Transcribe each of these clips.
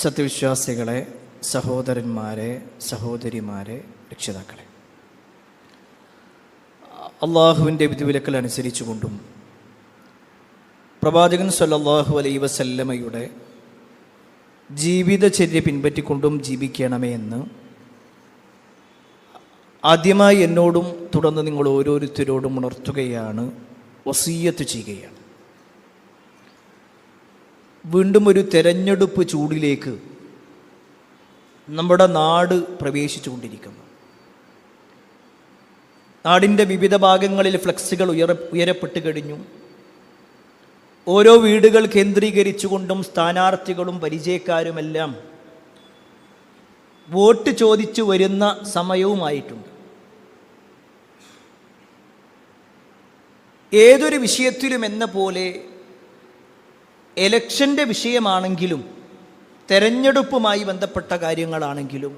സത്യവിശ്വാസികളെ, സഹോദരന്മാരെ, സഹോദരിമാരെ, രക്ഷിതാക്കളെ, അള്ളാഹുവിൻ്റെ വിധിവിലക്കൽ അനുസരിച്ചുകൊണ്ടും പ്രവാചകൻ സല്ലല്ലാഹു അലൈഹി വസല്ലമയുടെ ജീവിതചര്യ പിൻപറ്റിക്കൊണ്ടും ജീവിക്കണമേ എന്ന് ആദ്യമായി എന്നോടും തുടർന്ന് നിങ്ങൾ ഓരോരുത്തരോടും ഉണർത്തുകയാണ്, വസിയ്യത്ത് ചെയ്യുകയാണ്. വീണ്ടും ഒരു തെരഞ്ഞെടുപ്പ് ചൂടിലേക്ക് നമ്മുടെ നാട് പ്രവേശിച്ചുകൊണ്ടിരിക്കുന്നു. നാടിൻ്റെ വിവിധ ഭാഗങ്ങളിൽ ഫ്ലെക്സുകൾ ഉയരപ്പെട്ട് കഴിഞ്ഞു. ഓരോ വീടുകൾ കേന്ദ്രീകരിച്ചുകൊണ്ടും സ്ഥാനാർത്ഥികളും പരിചയക്കാരുമെല്ലാം വോട്ട് ചോദിച്ചു വരുന്ന സമയവുമായിട്ടുണ്ട്. ഏതൊരു വിഷയത്തിലും എന്ന പോലെ എലക്ഷൻ്റെ വിഷയമാണെങ്കിലും തെരഞ്ഞെടുപ്പുമായി ബന്ധപ്പെട്ട കാര്യങ്ങളാണെങ്കിലും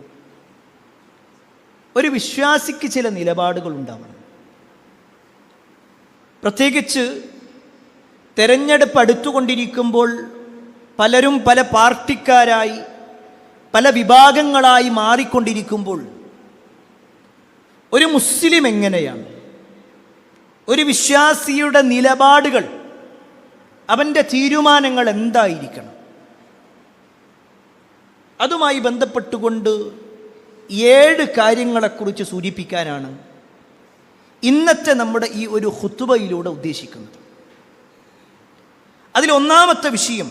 ഒരു വിശ്വാസിക്ക് ചില നിലപാടുകൾ ഉണ്ടാവണം. പ്രത്യേകിച്ച് തെരഞ്ഞെടുപ്പ് അടുത്തുകൊണ്ടിരിക്കുമ്പോൾ പലരും പല പാർട്ടിക്കാരായി പല വിഭാഗങ്ങളായി മാറിക്കൊണ്ടിരിക്കുമ്പോൾ ഒരു മുസ്ലിം എങ്ങനെയാണ്, ഒരു വിശ്വാസിയുടെ നിലപാടുകൾ, അവൻ്റെ തീരുമാനങ്ങൾ എന്തായിരിക്കണം, അതുമായി ബന്ധപ്പെട്ടുകൊണ്ട് 7 കാര്യങ്ങളെക്കുറിച്ച് സൂചിപ്പിക്കാനാണ് ഇന്നത്തെ നമ്മുടെ ഈ ഒരു ഖുതുബയിലൂടെ ഉദ്ദേശിക്കുന്നത്. അതിൽ ഒന്നാമത്തെ വിഷയം,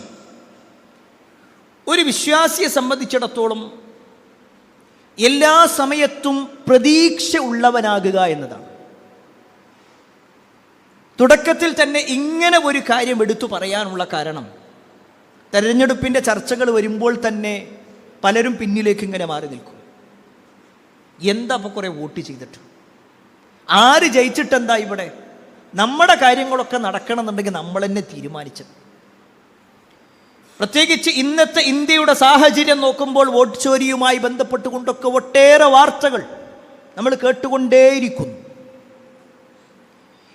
ഒരു വിശ്വാസിയെ സംബന്ധിച്ചിടത്തോളം എല്ലാ സമയത്തും പ്രതീക്ഷ ഉള്ളവനാകുക എന്നതാണ്. തുടക്കത്തിൽ തന്നെ ഇങ്ങനെ ഒരു കാര്യം എടുത്തു പറയാനുള്ള കാരണം, തെരഞ്ഞെടുപ്പിൻ്റെ ചർച്ചകൾ വരുമ്പോൾ തന്നെ പലരും പിന്നിലേക്ക് ഇങ്ങനെ മാറി നിൽക്കും. എന്താ അപ്പോൾ കുറേ വോട്ട് ചെയ്തിട്ട്, ആര് ജയിച്ചിട്ടെന്താ, ഇവിടെ നമ്മുടെ കാര്യങ്ങളൊക്കെ നടക്കണമെന്നുണ്ടെങ്കിൽ നമ്മൾ തന്നെ തീരുമാനിച്ചത്. പ്രത്യേകിച്ച് ഇന്നത്തെ ഇന്ത്യയുടെ സാഹചര്യം നോക്കുമ്പോൾ വോട്ട് ചോരിയുമായി ബന്ധപ്പെട്ടുകൊണ്ടൊക്കെ ഒട്ടേറെ വാർത്തകൾ നമ്മൾ കേട്ടുകൊണ്ടേയിരിക്കുന്നു.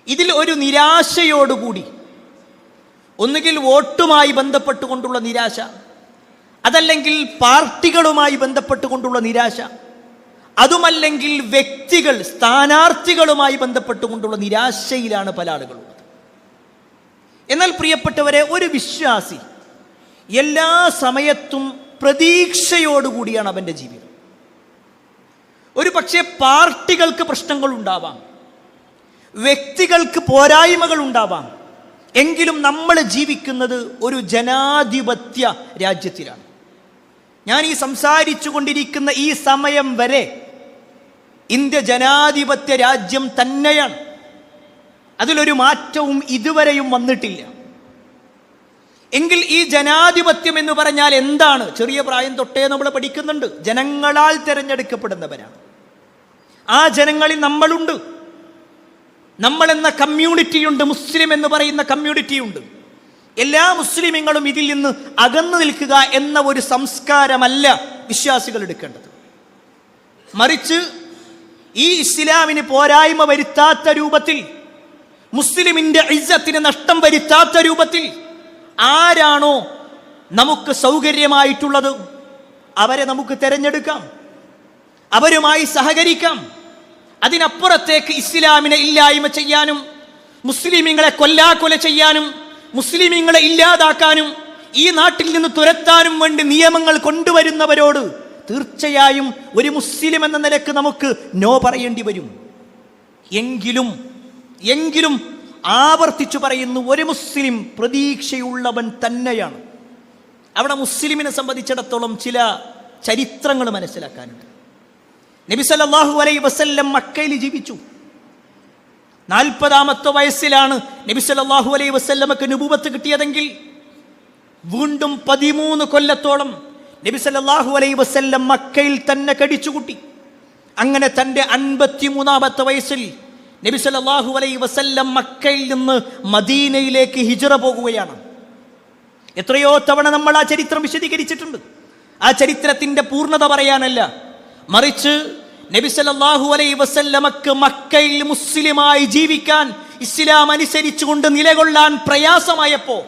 ഇതിൽ ഒരു നിരാശയോടുകൂടി, ഒന്നുകിൽ വോട്ടുമായി ബന്ധപ്പെട്ടുകൊണ്ടുള്ള നിരാശ, അതല്ലെങ്കിൽ പാർട്ടികളുമായി ബന്ധപ്പെട്ടുകൊണ്ടുള്ള നിരാശ, അതുമല്ലെങ്കിൽ വ്യക്തികൾ, സ്ഥാനാർത്ഥികളുമായി ബന്ധപ്പെട്ടുകൊണ്ടുള്ള നിരാശയിലാണ് പല ആളുകളുള്ളത്. എന്നാൽ പ്രിയപ്പെട്ടവരെ, ഒരു വിശ്വാസി എല്ലാ സമയത്തും പ്രതീക്ഷയോടുകൂടിയാണ് അവൻ്റെ ജീവിതം. ഒരു പക്ഷേ പാർട്ടികൾക്ക് പ്രശ്നങ്ങൾ ഉണ്ടാവാം, വ്യക്തികൾക്ക് പോരായ്മകൾ ഉണ്ടാവാം, എങ്കിലും നമ്മൾ ജീവിക്കുന്നത് ഒരു ജനാധിപത്യ രാജ്യത്തിലാണ്. ഞാൻ ഈ സംസാരിച്ചു കൊണ്ടിരിക്കുന്ന ഈ സമയം വരെ ഇന്ത്യ ജനാധിപത്യ രാജ്യം തന്നെയാണ്. അതിലൊരു മാറ്റവും ഇതുവരെയും വന്നിട്ടില്ല. എങ്കിൽ ഈ ജനാധിപത്യം എന്ന് പറഞ്ഞാൽ എന്താണ്? ചെറിയ പ്രായം തൊട്ടേ നമ്മൾ പഠിക്കുന്നുണ്ട്. ജനങ്ങളാൽ തിരഞ്ഞെടുക്കപ്പെടുന്നവരാണ്. ആ ജനങ്ങളിൽ നമ്മളുണ്ട്. നമ്മൾ എന്ന കമ്മ്യൂണിറ്റിയുണ്ട്, മുസ്ലിം എന്ന് പറയുന്ന കമ്മ്യൂണിറ്റിയുണ്ട്. എല്ലാ മുസ്ലിമീങ്ങളും ഇതിൽ നിന്ന് അകന്നു നിൽക്കുക എന്ന ഒരു സംസ്കാരമല്ല വിശ്വാസികൾ എടുക്കേണ്ടത്. മറിച്ച് ഈ ഇസ്ലാമിന് പോരായ്മ വരുത്താത്ത രൂപത്തിൽ, മുസ്ലിമിന്റെ ഇസ്സത്തിന് നഷ്ടം വരുത്താത്ത രൂപത്തിൽ ആരാണോ നമുക്ക് സൗകര്യമായിട്ടുള്ളത് അവരെ നമുക്ക് തിരഞ്ഞെടുക്കാം, അവരുമായി സഹകരിക്കാം. അതിനപ്പുറത്തേക്ക് ഇസ്ലാമിനെ ഇല്ലായ്മ ചെയ്യാനും, മുസ്ലിമീങ്ങളെ കൊല്ലാക്കൊല ചെയ്യാനും, മുസ്ലിമീങ്ങളെ ഇല്ലാതാക്കാനും, ഈ നാട്ടിൽ നിന്ന് തുരത്താനും വേണ്ടി നിയമങ്ങൾ കൊണ്ടുവരുന്നവരോട് തീർച്ചയായും ഒരു മുസ്ലിം എന്ന നിലക്ക് നമുക്ക് നോ പറയേണ്ടി വരും. എങ്കിലും ആവർത്തിച്ചു പറയുന്നു, ഒരു മുസ്ലിം പ്രതീക്ഷയുള്ളവൻ തന്നെയാണ്. അവിടെ മുസ്ലിമിനെ സംബന്ധിച്ചിടത്തോളം ചില ചരിത്രങ്ങൾ മനസ്സിലാക്കാനുണ്ട്. നബി സല്ലല്ലാഹു അലൈഹി വസല്ലം മക്കയിൽ ജീവിച്ചു. 40ാമത്തെ വയസ്സിലാണ് നബി സല്ലല്ലാഹു അലൈഹി വസല്ലമക്ക് നുബുവത്ത് കിട്ടിയതെങ്കിൽ വീണ്ടും 13 കൊല്ലത്തോളം നബി സല്ലല്ലാഹു അലൈഹി വസല്ലം മക്കയിൽ തന്നെ കടിച്ചുകൂട്ടി. അങ്ങനെ തൻ്റെ 53ാമത്തെ വയസ്സിൽ നബി സല്ലല്ലാഹു അലൈഹി വസല്ലം മക്കയിൽ നിന്ന് മദീനയിലേക്ക് ഹിജ്റ പോകുകയാണ്. എത്രയോ തവണ നമ്മൾ ആ ചരിത്രം വിശദീകരിച്ചിട്ടുണ്ട്. ആ ചരിത്രത്തിൻ്റെ പൂർണ്ണത പറയാനല്ല, മറിച്ച് നബി സല്ലല്ലാഹു അലൈഹി വസല്ലമക്ക് മക്കയിൽ മുസ്ലിമായി ജീവിക്കാൻ, ഇസ്ലാം അനുസരിച്ചുകൊണ്ട് നിലകൊള്ളാൻ പ്രയാസമായപ്പോൾ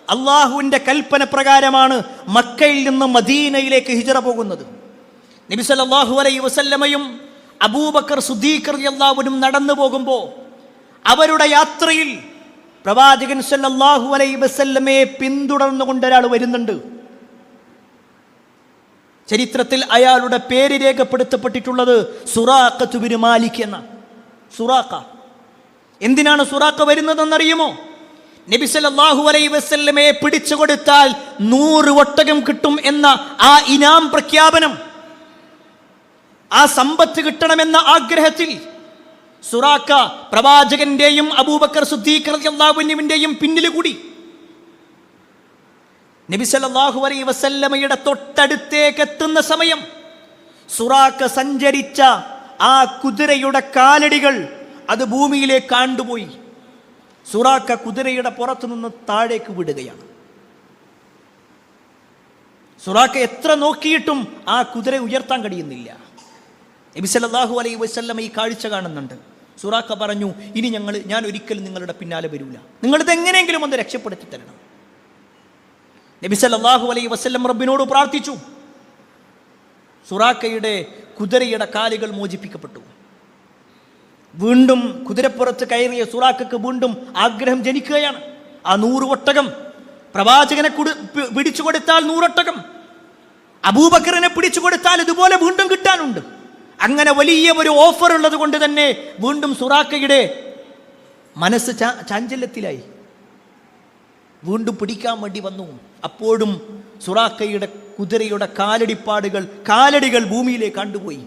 അള്ളാഹുവിൻ്റെ കൽപ്പന പ്രകാരമാണ് മക്കയിൽ നിന്ന് മദീനയിലേക്ക് ഹിജ്റ പോകുന്നത്. നബി സല്ലല്ലാഹു അലൈഹി വസല്ലമയും അബൂബക്കർ സിദ്ദീഖ് റളിയല്ലാഹു അൻഹു നടന്നു പോകുമ്പോൾ അവരുടെ യാത്രയിൽ പ്രവാചകൻ സല്ലല്ലാഹു അലൈഹി വസല്ലമയെ പിന്തുടർന്നുകൊണ്ട് ഒരാൾ വരുന്നുണ്ട്. ചരിത്രത്തിൽ അയാളുടെ പേര് രേഖപ്പെടുത്തപ്പെട്ടിട്ടുള്ളത് സുറാഖത്ത് ബിൻ മാലിക് എന്ന. സുറാഖ എന്തിനാണ് സുറാഖ വരുന്നതെന്നറിയുമോ? നബി സല്ലല്ലാഹു അലൈഹി വസല്ലമയെ പിടിച്ചു കൊടുത്താൽ 100 ഒട്ടകം കിട്ടും എന്ന ആ ഇനാം പ്രഖ്യാപനം, ആ സമ്പത്ത് കിട്ടണമെന്ന ആഗ്രഹത്തിൽ സുറാഖ പ്രവാചകന്റെയും അബൂബക്കർ സിദ്ദീഖ് റളിയല്ലാഹു അൻഹുവിന്റെയും പിന്നിൽ കൂടി നബി സല്ലല്ലാഹു അലൈഹി വസല്ലമയുടെ തൊട്ടടുത്തേക്ക് എത്തുന്ന സമയം സുറാഖ സഞ്ചരിച്ച ആ കുതിരയുടെ കാലടികൾ അത് ഭൂമിയിലേക്ക് കാണ്ടുപോയി. സുറാഖ കുതിരയുടെ പുറത്തു നിന്ന് താഴേക്ക് വിടുകയാണ്. സുറാഖ എത്ര നോക്കിയിട്ടും ആ കുതിര ഉയർത്താൻ കഴിയുന്നില്ല. നബി സല്ലല്ലാഹു അലൈഹി വസല്ലമ ഈ കാഴ്ച കാണുന്നുണ്ട്. സുറാഖ പറഞ്ഞു, ഇനി ഞാൻ ഒരിക്കലും നിങ്ങളുടെ പിന്നാലെ വരില്ല, നിങ്ങളിത് എങ്ങനെയെങ്കിലും ഒന്ന് രക്ഷപ്പെടുത്തി തരണം. നബി സല്ലല്ലാഹു അലൈഹി വസല്ലം റബ്ബിനോട് പ്രാർത്ഥിച്ചു. സുറാഖയുടെ കുതിരയുടെ കാലുകൾ മോചിപ്പിക്കപ്പെട്ടു. വീണ്ടും കുതിരപ്പുറത്ത് കയറിയ സുറാഖക്ക് വീണ്ടും ആഗ്രഹം ജനിക്കുകയാണ്. ആ 100 ഒട്ടകം പ്രവാചകനെ പിടിച്ചു കൊടുത്താൽ 100 ഒട്ടകം, അബൂബക്കറിനെ പിടിച്ചു കൊടുത്താൽ ഇതുപോലെ വീണ്ടും കിട്ടാനുണ്ട്. അങ്ങനെ വലിയ ഒരു ഓഫർ ഉള്ളത് കൊണ്ട് തന്നെ വീണ്ടും സുറാഖയുടെ മനസ്സ് ചാഞ്ചല്യത്തിലായി. വീണ്ടും പിടിക്കാൻ വേണ്ടി വന്നു. അപ്പോഴും സുറാഖയുടെ കുതിരയുടെ കാലടികൾ ഭൂമിയിലേക്ക് കണ്ടുപോയി.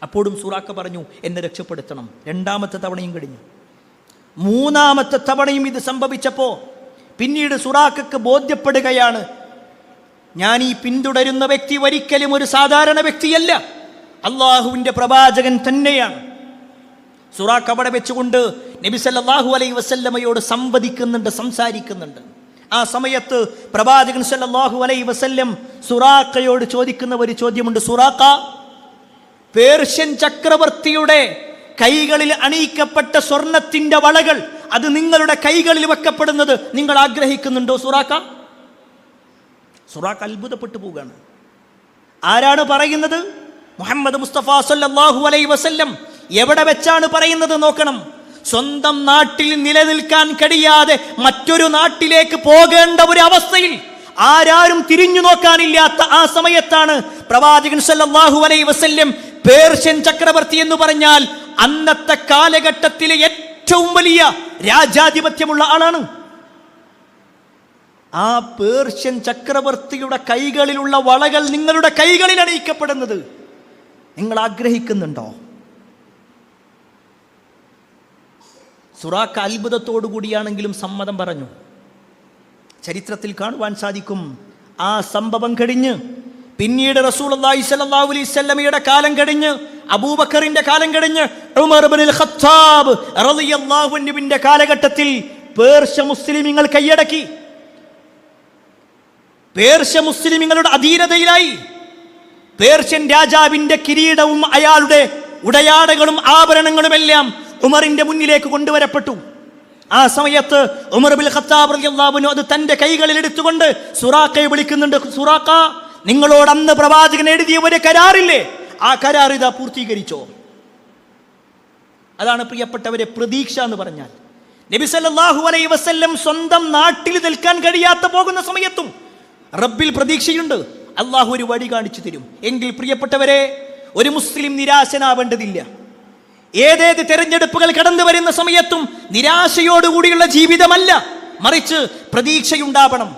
അപ്പോഴും സുറാഖ പറഞ്ഞു, എന്നെ രക്ഷപ്പെടുത്തണം. 2ാമത്തെ തവണയും കഴിഞ്ഞു. 3ാമത്തെ തവണയും ഇത് സംഭവിച്ചപ്പോൾ പിന്നീട് സുറാഖക്ക് ബോധ്യപ്പെടുകയാണ്, ഞാൻ ഈ പിന്തുടരുന്ന വ്യക്തി ഒരിക്കലും ഒരു സാധാരണ വ്യക്തിയല്ല, അള്ളാഹുവിൻ്റെ പ്രവാചകൻ തന്നെയാണ്. സുറാഖ് അവിടെ വെച്ചുകൊണ്ട് നബി സല്ലല്ലാഹു അലൈഹി വസല്ലമയോട് സംസാരിക്കുന്നുണ്ട്. ആ സമയത്ത് പ്രവാചകൻ സല്ലല്ലാഹു അലൈഹി വസല്ലം സുറാഖയോട് ചോദിക്കുന്ന ഒരു ചോദ്യമുണ്ട്. സുറാഖ, പേർഷ്യൻ ചക്രവർത്തിയുടെ കൈകളിൽ അണിയിക്കപ്പെട്ട സ്വർണത്തിന്റെ വളകൾ അത് നിങ്ങളുടെ കൈകളിൽ വെക്കപ്പെടുന്നത് നിങ്ങൾ ആഗ്രഹിക്കുന്നുണ്ടോ സുറാഖ? സുറാഖ അത്ഭുതപ്പെട്ടു പോവുകയാണ്. ആരാണ് പറയുന്നത്? മുഹമ്മദ് മുസ്തഫ സല്ലല്ലാഹു അലൈഹി വസല്ലം. എവിടെ വെച്ചാണ് പറയുന്നത് നോക്കണം. സ്വന്തം നാട്ടിൽ നിലനിൽക്കാൻ കഴിയാതെ മറ്റൊരു നാട്ടിലേക്ക് പോകേണ്ട ഒരു അവസ്ഥയിൽ ആരാരും തിരിഞ്ഞു നോക്കാനില്ലാത്ത ആ സമയത്താണ് പ്രവാചകൻ സല്ലല്ലാഹു അലൈഹി വസല്ലം പേർഷ്യൻ ചക്രവർത്തി എന്ന് പറഞ്ഞാൽ അന്നത്തെ കാലഘട്ടത്തിലെ ഏറ്റവും വലിയ രാജാധിപത്യമുള്ള ആളാണ്. ആ പേർഷ്യൻ ചക്രവർത്തിയുടെ കൈകളിലുള്ള വളകൾ നിങ്ങളുടെ കൈകളിൽ അണിയിക്കപ്പെടുന്നത് നിങ്ങൾ ആഗ്രഹിക്കുന്നുണ്ടോ? സുറാഖ അത്ഭുതത്തോടു കൂടിയാണെങ്കിലും സമ്മതം പറഞ്ഞു. ചരിത്രത്തിൽ കാണുവാൻ സാധിക്കും, ആ സംഭവം കഴിഞ്ഞ് പിന്നീട് റസൂലുള്ളാഹി സ്വല്ലല്ലാഹു അലൈഹി വസല്ലമയുടെ കാലം കഴിഞ്ഞ്, അബൂബക്കറിന്റെ കാലം കഴിഞ്ഞ്, ഉമർ ഇബ്നുൽ ഖത്താബ് റളിയല്ലാഹു അൻഹുവിന്റെ കാലഘട്ടത്തിൽ പേർഷ്യ മുസ്ലിമീങ്ങൾ കൈയടക്കി. പേർഷ്യ മുസ്ലിമീങ്ങളുടെ അധീനതയിലായി. പേർഷ്യൻ രാജാവിന്റെ കിരീടവും അയാളുടെ ഉടയാടകളും ആഭരണങ്ങളുമെല്ലാം ഉമറിന്റെ മുന്നിലേക്ക് കൊണ്ടുവരപ്പെട്ടു. ആ സമയത്ത് ഉമർ ഇബ്നുൽ ഖത്താബ് റളിയല്ലാഹു അൻഹു അത് തന്റെ കൈകളിൽ എടുത്തുകൊണ്ട് സുറാഖയെ വിളിക്കുന്നുണ്ട്. സുറാഖ, നിങ്ങളോട് അന്ന് പ്രവാചകൻ എഴുതിയ ഒരു കരാറില്ലേ, ആ കരാർ ഇതാ പൂർത്തീകരിച്ചോ? അതാണ് പ്രിയപ്പെട്ടവരെ പ്രതീക്ഷ എന്ന് പറഞ്ഞാൽ. നബി സല്ലല്ലാഹു അലൈഹി വസല്ലം സ്വന്തം നാട്ടിൽ നിൽക്കാൻ കഴിയാത്ത പോകുന്ന സമയത്തും റബ്ബിൽ പ്രതീക്ഷയുണ്ട്, അള്ളാഹു ഒരു വഴി കാണിച്ചു തരും. എങ്കിൽ പ്രിയപ്പെട്ടവരെ, ഒരു മുസ്ലിം നിരാശനാവേണ്ടതില്ല. ഏതേത് തെരഞ്ഞെടുപ്പുകൾ കടന്നു വരുന്ന സമയത്തും നിരാശയോടുകൂടിയുള്ള ജീവിതമല്ല, മറിച്ച് പ്രതീക്ഷയുണ്ടാവണം.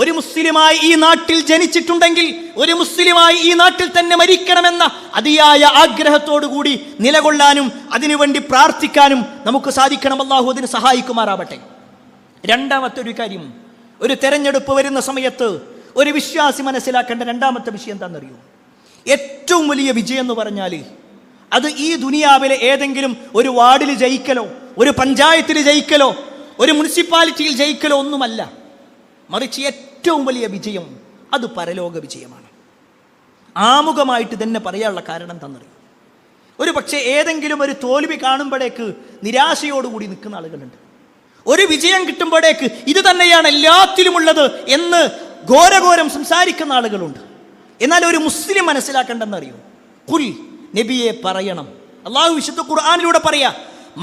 ഒരു മുസ്ലിമായി ഈ നാട്ടിൽ ജനിച്ചിട്ടുണ്ടെങ്കിൽ ഒരു മുസ്ലിമായി ഈ നാട്ടിൽ തന്നെ മരിക്കണമെന്ന അതിയായ ആഗ്രഹത്തോടുകൂടി നിലകൊള്ളാനും അതിനുവേണ്ടി പ്രാർത്ഥിക്കാനും നമുക്ക് സാധിക്കണം. അള്ളാഹു അതിന് സഹായിക്കുമാറാവട്ടെ. 2ാമത്തെ ഒരു കാര്യം, ഒരു തെരഞ്ഞെടുപ്പ് വരുന്ന സമയത്ത് ഒരു വിശ്വാസി മനസ്സിലാക്കേണ്ട 2ാമത്തെ വിഷയം എന്താണെന്നറിയോ? ഏറ്റവും വലിയ വിജയം എന്ന് പറഞ്ഞാൽ അത് ഈ ദുനിയാവിലെ ഏതെങ്കിലും ഒരു വാർഡിൽ ജയിക്കലോ, ഒരു പഞ്ചായത്തിൽ ജയിക്കലോ, ഒരു മുനിസിപ്പാലിറ്റിയിൽ ജയിക്കലോ ഒന്നുമല്ല, മറിച്ച് ഏറ്റവും വലിയ വിജയം അത് പരലോക വിജയമാണ്. ആമുഖമായിട്ട് തന്നെ പറയാനുള്ള കാരണം എന്താണെന്നറിയോ? ഒരു പക്ഷേ ഏതെങ്കിലും ഒരു തോൽവി കാണുമ്പോഴേക്ക് നിരാശയോടുകൂടി നിൽക്കുന്ന ആളുകളുണ്ട്. ഒരു വിജയം കിട്ടുമ്പോഴേക്ക് ഇത് തന്നെയാണ് എല്ലാത്തിലുമുള്ളത് എന്ന് ഘോരഘോരം സംസാരിക്കുന്ന ആളുകളുണ്ട്. എന്നാൽ ഒരു മുസ്ലിം മനസ്സിലാക്കേണ്ടെന്നറിയോ? ഖുൽ, നബിയെ പറയണം. അള്ളാഹു വിശുദ്ധ ഖുർആനിലൂടെ പറയാ,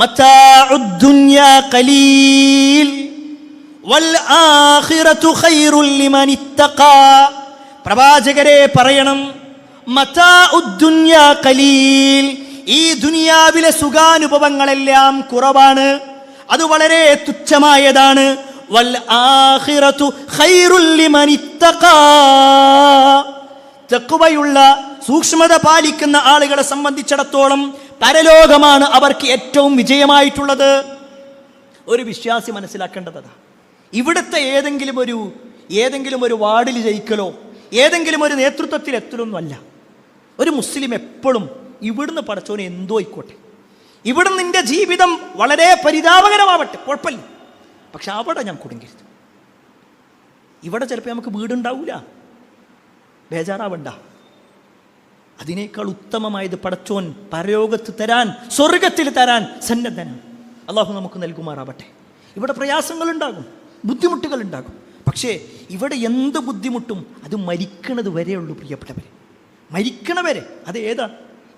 മതാഉദ് ദുനിയാ ഖലീൽ വൽ ആഖിറതു ഖൈറുൽ ലിമൻ ഇത്തഖാ. പ്രവാചകരെ പറയണം, മതാഉദ് ദുനിയാ ഖലീൽ, ഈ ദുനിയാവിലെ സുഖാനുഭവങ്ങളെല്ലാം കുറവാണ്, അത് വളരെ തുച്ഛമായതാണ്. വൽ ആഖിറതു ഖൈറുൽ ലിമൻ ഇത്തഖാ, തഖ്വയുള്ള സൂക്ഷ്മത പാലിക്കുന്ന ആളുകളെ സംബന്ധിച്ചിടത്തോളം പരലോകമാണ് അവർക്ക് ഏറ്റവും വിജയമായിട്ടുള്ളത്. ഒരു വിശ്വാസി മനസ്സിലാക്കേണ്ടതാ, ഇവിടുത്തെ ഏതെങ്കിലും ഒരു വാർഡിൽ ജയിക്കലോ ഏതെങ്കിലും ഒരു നേതൃത്വത്തിൽ എത്തലൊന്നും അല്ല. ഒരു മുസ്ലിം എപ്പോഴും ഇവിടുന്ന് പടച്ചോനെ എന്തോ ആയിക്കോട്ടെ, ഇവിടുന്ന് നിന്റെ ജീവിതം വളരെ പരിതാപകരമാവട്ടെ, കുഴപ്പമില്ല, പക്ഷെ അവിടെ ഞാൻ കുടുങ്ങരുത്. ഇവിടെ ചിലപ്പോൾ നമുക്ക് വീടുണ്ടാവില്ല, ബേജാറാവണ്ട. അതിനേക്കാൾ ഉത്തമമായത് പടച്ചോൻ പരലോകത്ത് തരാൻ, സ്വർഗത്തിൽ തരാൻ സന്നദ്ധനാണ്. അള്ളാഹു നമുക്ക് നൽകുമാറാവട്ടെ. ഇവിടെ പ്രയാസങ്ങളുണ്ടാകും, ബുദ്ധിമുട്ടുകളുണ്ടാകും, പക്ഷേ ഇവിടെ എന്ത് ബുദ്ധിമുട്ടും അത് മരിക്കണത് വരെയുള്ളൂ പ്രിയപ്പെട്ടവരെ. മരിക്കണവരെ. അത്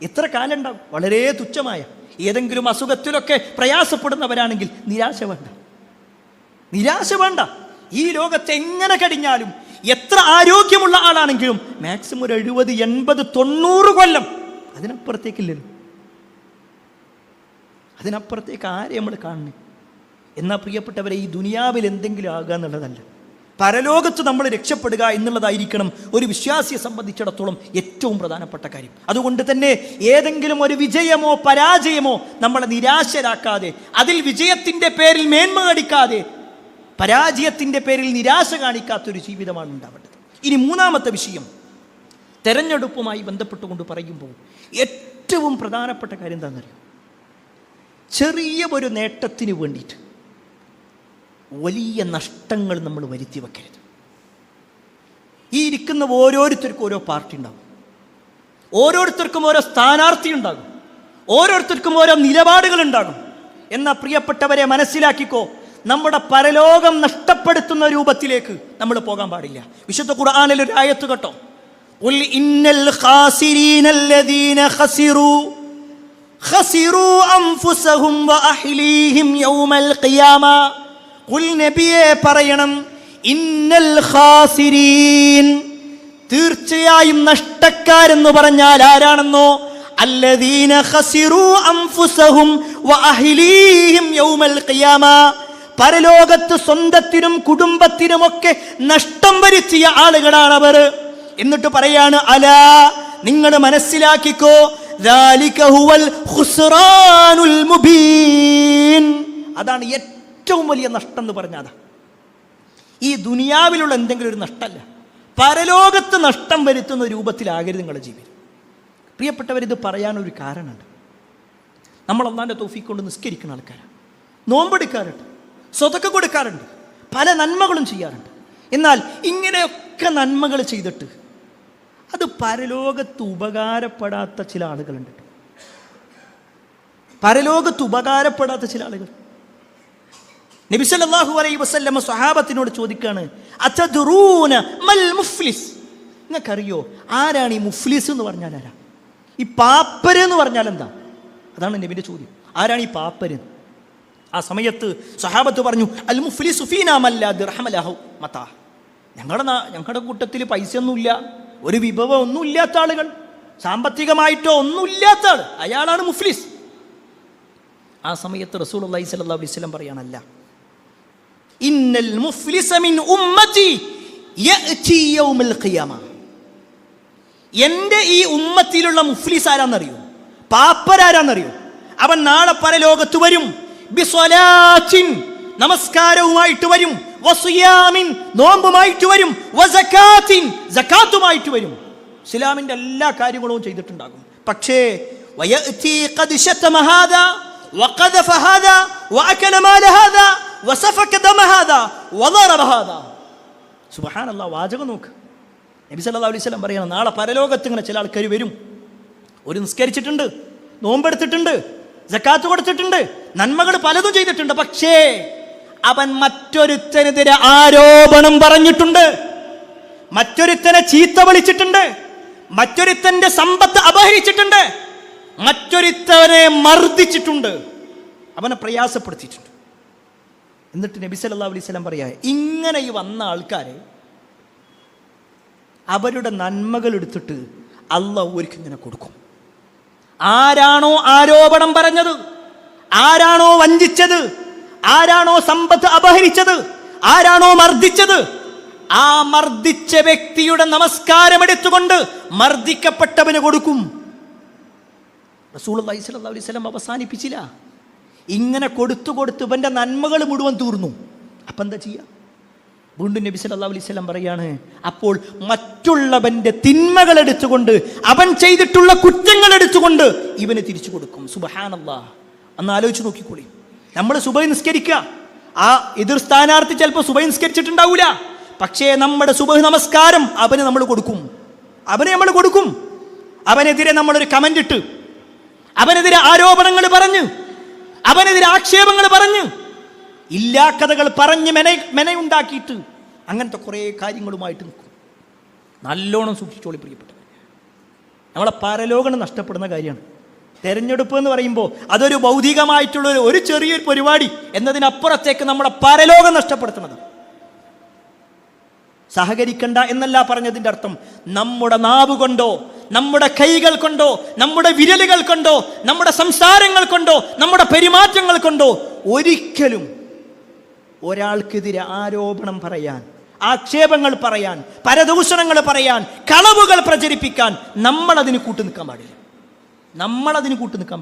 എത്ര കാലം ഉണ്ടാകും? വളരെ തുച്ഛമായ ഏതെങ്കിലും അസുഖത്തിലൊക്കെ പ്രയാസപ്പെടുന്നവരാണെങ്കിൽ നിരാശ വേണ്ട. ഈ ലോകത്ത് എങ്ങനെ കഴിഞ്ഞാലും, എത്ര ആരോഗ്യമുള്ള ആളാണെങ്കിലും മാക്സിമം ഒരു 70, 80, 90 കൊല്ലം, അതിനപ്പുറത്തേക്കില്ലല്ലോ. അതിനപ്പുറത്തേക്ക് ആരെ നമ്മൾ കാണുന്നു? എന്നാൽ പ്രിയപ്പെട്ടവരെ, ഈ ദുനിയാവിൽ എന്തെങ്കിലും ആകുക എന്നുള്ളതല്ല, പരലോകത്ത് നമ്മൾ രക്ഷപ്പെടുക എന്നുള്ളതായിരിക്കണം ഒരു വിശ്വാസിയെ സംബന്ധിച്ചിടത്തോളം ഏറ്റവും പ്രധാനപ്പെട്ട കാര്യം. അതുകൊണ്ട് തന്നെ ഏതെങ്കിലും ഒരു വിജയമോ പരാജയമോ നമ്മളെ നിരാശരാക്കാതെ, അതിൽ വിജയത്തിൻ്റെ പേരിൽ മേന്മ കാണിക്കാതെ, പരാജയത്തിൻ്റെ പേരിൽ നിരാശ കാണിക്കാത്തൊരു ജീവിതമാണ് ഉണ്ടാവേണ്ടത്. ഇനി മൂന്നാമത്തെ വിഷയം, തെരഞ്ഞെടുപ്പുമായി ബന്ധപ്പെട്ടുകൊണ്ട് പറയുമ്പോൾ ഏറ്റവും പ്രധാനപ്പെട്ട കാര്യം എന്താണെന്നറിയോ? ചെറിയ ഒരു നേട്ടത്തിന് വേണ്ടിയിട്ട് വലിയ നഷ്ടങ്ങൾ നമ്മൾ വരുത്തി വെക്കരുത്. ഈ ഇരിക്കുന്ന ഓരോരുത്തർക്കും ഓരോ പാർട്ടി ഉണ്ടാകും, ഓരോരുത്തർക്കും ഓരോ സ്ഥാനാർത്ഥി ഉണ്ടാകും, ഓരോരുത്തർക്കും ഓരോ നിലപാടുകൾ ഉണ്ടാകും. എന്നാൽ പ്രിയപ്പെട്ടവരെ മനസ്സിലാക്കിക്കോ, നമ്മുടെ പരലോകം നഷ്ടപ്പെടുത്തുന്ന രൂപത്തിലേക്ക് നമ്മൾ പോകാൻ പാടില്ല. വിശുദ്ധ ഖുർആനിൽ ഒരു ആയത്ത് കേട്ടോ, ഖുൽ ഇന്നൽ ഖാസിരീനല്ലദീന ഖസിറൂ അൻഫുസഹും വഅഹ്ലീഹിം യൗമൽ ഖിയാമ. ഖുൽ, നബിയെ പറയണം, ഇന്നൽ ഖാസിരീൻ, തീർച്ചയായും നഷ്ടക്കാരെന്ന് പറഞ്ഞാൽ ആരാണെന്നോ? അല്ലദീന ഖസിറൂ അൻഫുസഹും വഅഹ്ലീഹിം യൗമൽ ഖിയാമ, പരലോകത്ത് സ്വന്തത്തിനും കുടുംബത്തിനുമൊക്കെ നഷ്ടം വരുത്തിയ ആളുകളാണവർ. എന്നിട്ട് പറയാണ്, അലാ, നിങ്ങൾ മനസ്സിലാക്കിക്കോ, ദാലിക ഹുവൽ ഖുസ്റാനുൽ മുബീൻ, അതാണ് ഏറ്റവും വലിയ നഷ്ടം എന്ന് പറഞ്ഞാൽ. ഈ ദുനിയാവിലുള്ള എന്തെങ്കിലും ഒരു നഷ്ടമല്ല, പരലോകത്ത് നഷ്ടം വരുത്തുന്ന രൂപത്തിലാകരുത് നിങ്ങളുടെ ജീവിതം. പ്രിയപ്പെട്ടവരിത് പറയാനൊരു കാരണമുണ്ട്. നമ്മൾ അല്ലാഹുവിൻ്റെ തൗഫീഖ് കൊണ്ട് നിസ്കരിക്കുന്ന ആൾക്കാരാണ്, നോമ്പെടുക്കാറുണ്ട്, സ്വതക്ക കൊടുക്കാറുണ്ട്, പല നന്മകളും ചെയ്യാറുണ്ട്. എന്നാൽ ഇങ്ങനെയൊക്കെ നന്മകൾ ചെയ്തിട്ട് അത് പരലോകത്ത് ഉപകാരപ്പെടാത്ത ചില ആളുകളുണ്ട്. പരലോകത്ത് ഉപകാരപ്പെടാത്ത ചില ആളുകൾ. നബി സല്ലല്ലാഹു അലൈഹി വസല്ലം സ്വഹാബത്തിനോട് ചോദിക്കാണ്, അതദ്റൂന മൽ മുഫ്ലിസ്, നിങ്ങൾക്കറിയോ ആരാണ് ഈ മുഫ്ലിസ് എന്ന് പറഞ്ഞാൽ ആരാ? ഈ പാപ്പര് എന്ന് പറഞ്ഞാൽ എന്താ? അതാണ് നബിന്റെ ചോദ്യം. ആരാണ് ഈ പാപ്പര്? ആ സമയത്ത് സ്വഹാബത്ത് പറഞ്ഞു, അൽ മുഫ്ലിസു ഫീനാ മല്ലാ ദിർഹമ ലഹു മതാ, ഞങ്ങളുടെ കൂട്ടത്തിൽ പൈസയൊന്നുമില്ല, ഒരു വിഭവം ഒന്നും ഇല്ലാത്ത ആളുകൾ, സാമ്പത്തികമായിട്ടോ ഒന്നുമില്ലാത്ത ആൾ, അയാളാണ് മുഫ്ലിസ്. ആ സമയത്ത് റസൂലുള്ളാഹി സ്വല്ലല്ലാഹു അലൈഹി വസല്ലം പറയാനല്ല, ഇന്നൽ മുഫ്ലിസ മിൻ ഉമ്മത്തി യഅതി യൗമൽ ഖിയാമ, എൻ്റെ ഈ ഉമ്മത്തിലുള്ള മുഫ്ലിസ് ആരാന്നറിയോ? പാപ്പരാരാന്നറിയോ? അവൻ നാളെ പരലോകത്ത് വരും, ബിസ്വലാത്തിൻ, നമസ്കാരവുമായിട്ട് വരും, വസിയാമിൻ, നോമ്പുമായിട്ട് വരും, വസകാത്തിൻ, സകാത്തുമായിട്ട് വരും. ഇസ്ലാമിന്റെ എല്ലാ കാര്യങ്ങളും ചെയ്തിട്ടുണ്ടാകും. പക്ഷേ വയഅതി ഖദ് ശതമ ഹാദാ വഖദഫ ഹാദാ വഅകല മാല ഹാദാ വസഫക ദമ ഹാദാ വദറബ ഹാദാ. സുബ്ഹാനല്ലാഹ്, വാചകം നോക്ക്. നബി സല്ലല്ലാഹു അലൈഹി വസല്ലം പറയണം, നാളെ പരലോകത്ത് ഇങ്ങനെ ചില ആൾക്കാർ വരും, ഒരു നിസ്കരിച്ചിട്ടുണ്ട്, നോമ്പെടുത്തിട്ടുണ്ട്, സക്കാത്ത് കൊടുത്തിട്ടുണ്ട്, നന്മകൾ പലതും ചെയ്തിട്ടുണ്ട്, പക്ഷേ അവൻ മറ്റൊരുത്തനെതിരെ ആരോപണം പറഞ്ഞിട്ടുണ്ട്, മറ്റൊരുത്തനെ ചീത്ത വിളിച്ചിട്ടുണ്ട്, മറ്റൊരുത്തന്റെ സമ്പത്ത് അപഹരിച്ചിട്ടുണ്ട്, മറ്റൊരുത്തനെ മർദ്ദിച്ചിട്ടുണ്ട്, അവനെ പ്രയാസപ്പെടുത്തിയിട്ടുണ്ട്. എന്നിട്ട് നബി സല്ലല്ലാഹു അലൈഹി വസല്ലം പറയാ, ഇങ്ങനെ ഈ വന്ന ആൾക്കാരെ അവരുടെ നന്മകൾ എടുത്തിട്ട് അല്ലാഹു അവർക്ക് ഇങ്ങനെ കൊടുക്കും. ആരാണോ ആരോപണം പറഞ്ഞത്, ആരാണോ വഞ്ചിച്ചത്, ആരാണോ സമ്പത്ത് അപഹരിച്ചത്, ആരാണോ മർദ്ദിച്ചത്, ആ മർദ്ദിച്ച വ്യക്തിയുടെ നമസ്കാരം എടുത്തുകൊണ്ട് മർദ്ദിക്കപ്പെട്ടവന് കൊടുക്കും. റസൂലുള്ളാഹി സ്വല്ലല്ലാഹു അലൈഹി വസല്ലം അവസാനിപ്പിച്ചില്ല. ഇങ്ങനെ കൊടുത്തു കൊടുത്ത് ഇവന്റെ നന്മകൾ മുഴുവൻ തീർന്നു. അപ്പം എന്താ ചെയ്യുക? വീണ്ടും നബി സല്ലല്ലാഹു അലൈഹി വസല്ലം പറയാണ്, അപ്പോൾ മറ്റുള്ളവന്റെ തിന്മകൾ എടുത്തുകൊണ്ട്, അവൻ ചെയ്തിട്ടുള്ള കുറ്റങ്ങൾ എടുത്തുകൊണ്ട് ഇവന് തിരിച്ചു കൊടുക്കും. സുബ്ഹാനല്ലാഹ്. അന്ന് ആലോചിച്ച് നോക്കിക്കോളി. നമ്മൾ സുബഹി നിസ്കരിക്കുക, ആ എതിർ സ്ഥാനാർത്ഥി ചിലപ്പോൾ സുബഹി നിസ്കരിച്ചിട്ടുണ്ടാവില്ല, പക്ഷേ നമ്മുടെ സുബഹി നമസ്കാരം അവന് നമ്മൾ കൊടുക്കും. അവനെതിരെ നമ്മളൊരു കമന്റ് ഇട്ട്, അവനെതിരെ ആരോപണങ്ങൾ പറഞ്ഞ്, അവനെതിരെ ആക്ഷേപങ്ങൾ പറഞ്ഞ്, ഇല്ലാ കഥകൾ പറഞ്ഞ് മെനയുണ്ടാക്കിയിട്ട് അങ്ങനത്തെ കുറേ കാര്യങ്ങളുമായിട്ട് നിൽക്കും. നല്ലോണം സൂക്ഷിച്ചോളി പ്രിയപ്പെട്ടവർ. നമ്മളെ പരലോകം നഷ്ടപ്പെടുന്ന കാര്യമാണ്. തെരഞ്ഞെടുപ്പ് എന്ന് പറയുമ്പോൾ അതൊരു ഭൗതികമായിട്ടുള്ള ഒരു ചെറിയൊരു പരിപാടി എന്നതിനപ്പുറത്തേക്ക് നമ്മുടെ പരലോകം നഷ്ടപ്പെടുത്തുന്നത്. സഹകരിക്കണ്ട എന്നല്ല പറഞ്ഞതിൻ്റെ അർത്ഥം. നമ്മുടെ നാവ് കൊണ്ടോ, നമ്മുടെ കൈകൾ കൊണ്ടോ, നമ്മുടെ വിരലുകൾ കൊണ്ടോ, നമ്മുടെ സംസാരങ്ങൾ കൊണ്ടോ, നമ്മുടെ പെരുമാറ്റങ്ങൾ കൊണ്ടോ ഒരിക്കലും ഒരാൾക്കെതിരെ ആരോപണം പറയാൻ, ആക്ഷേപങ്ങൾ പറയാൻ, പരദൂഷണങ്ങൾ പറയാൻ, കളവുകൾ പ്രചരിപ്പിക്കാൻ നമ്മളതിന് കൂട്ടു നിൽക്കാൻ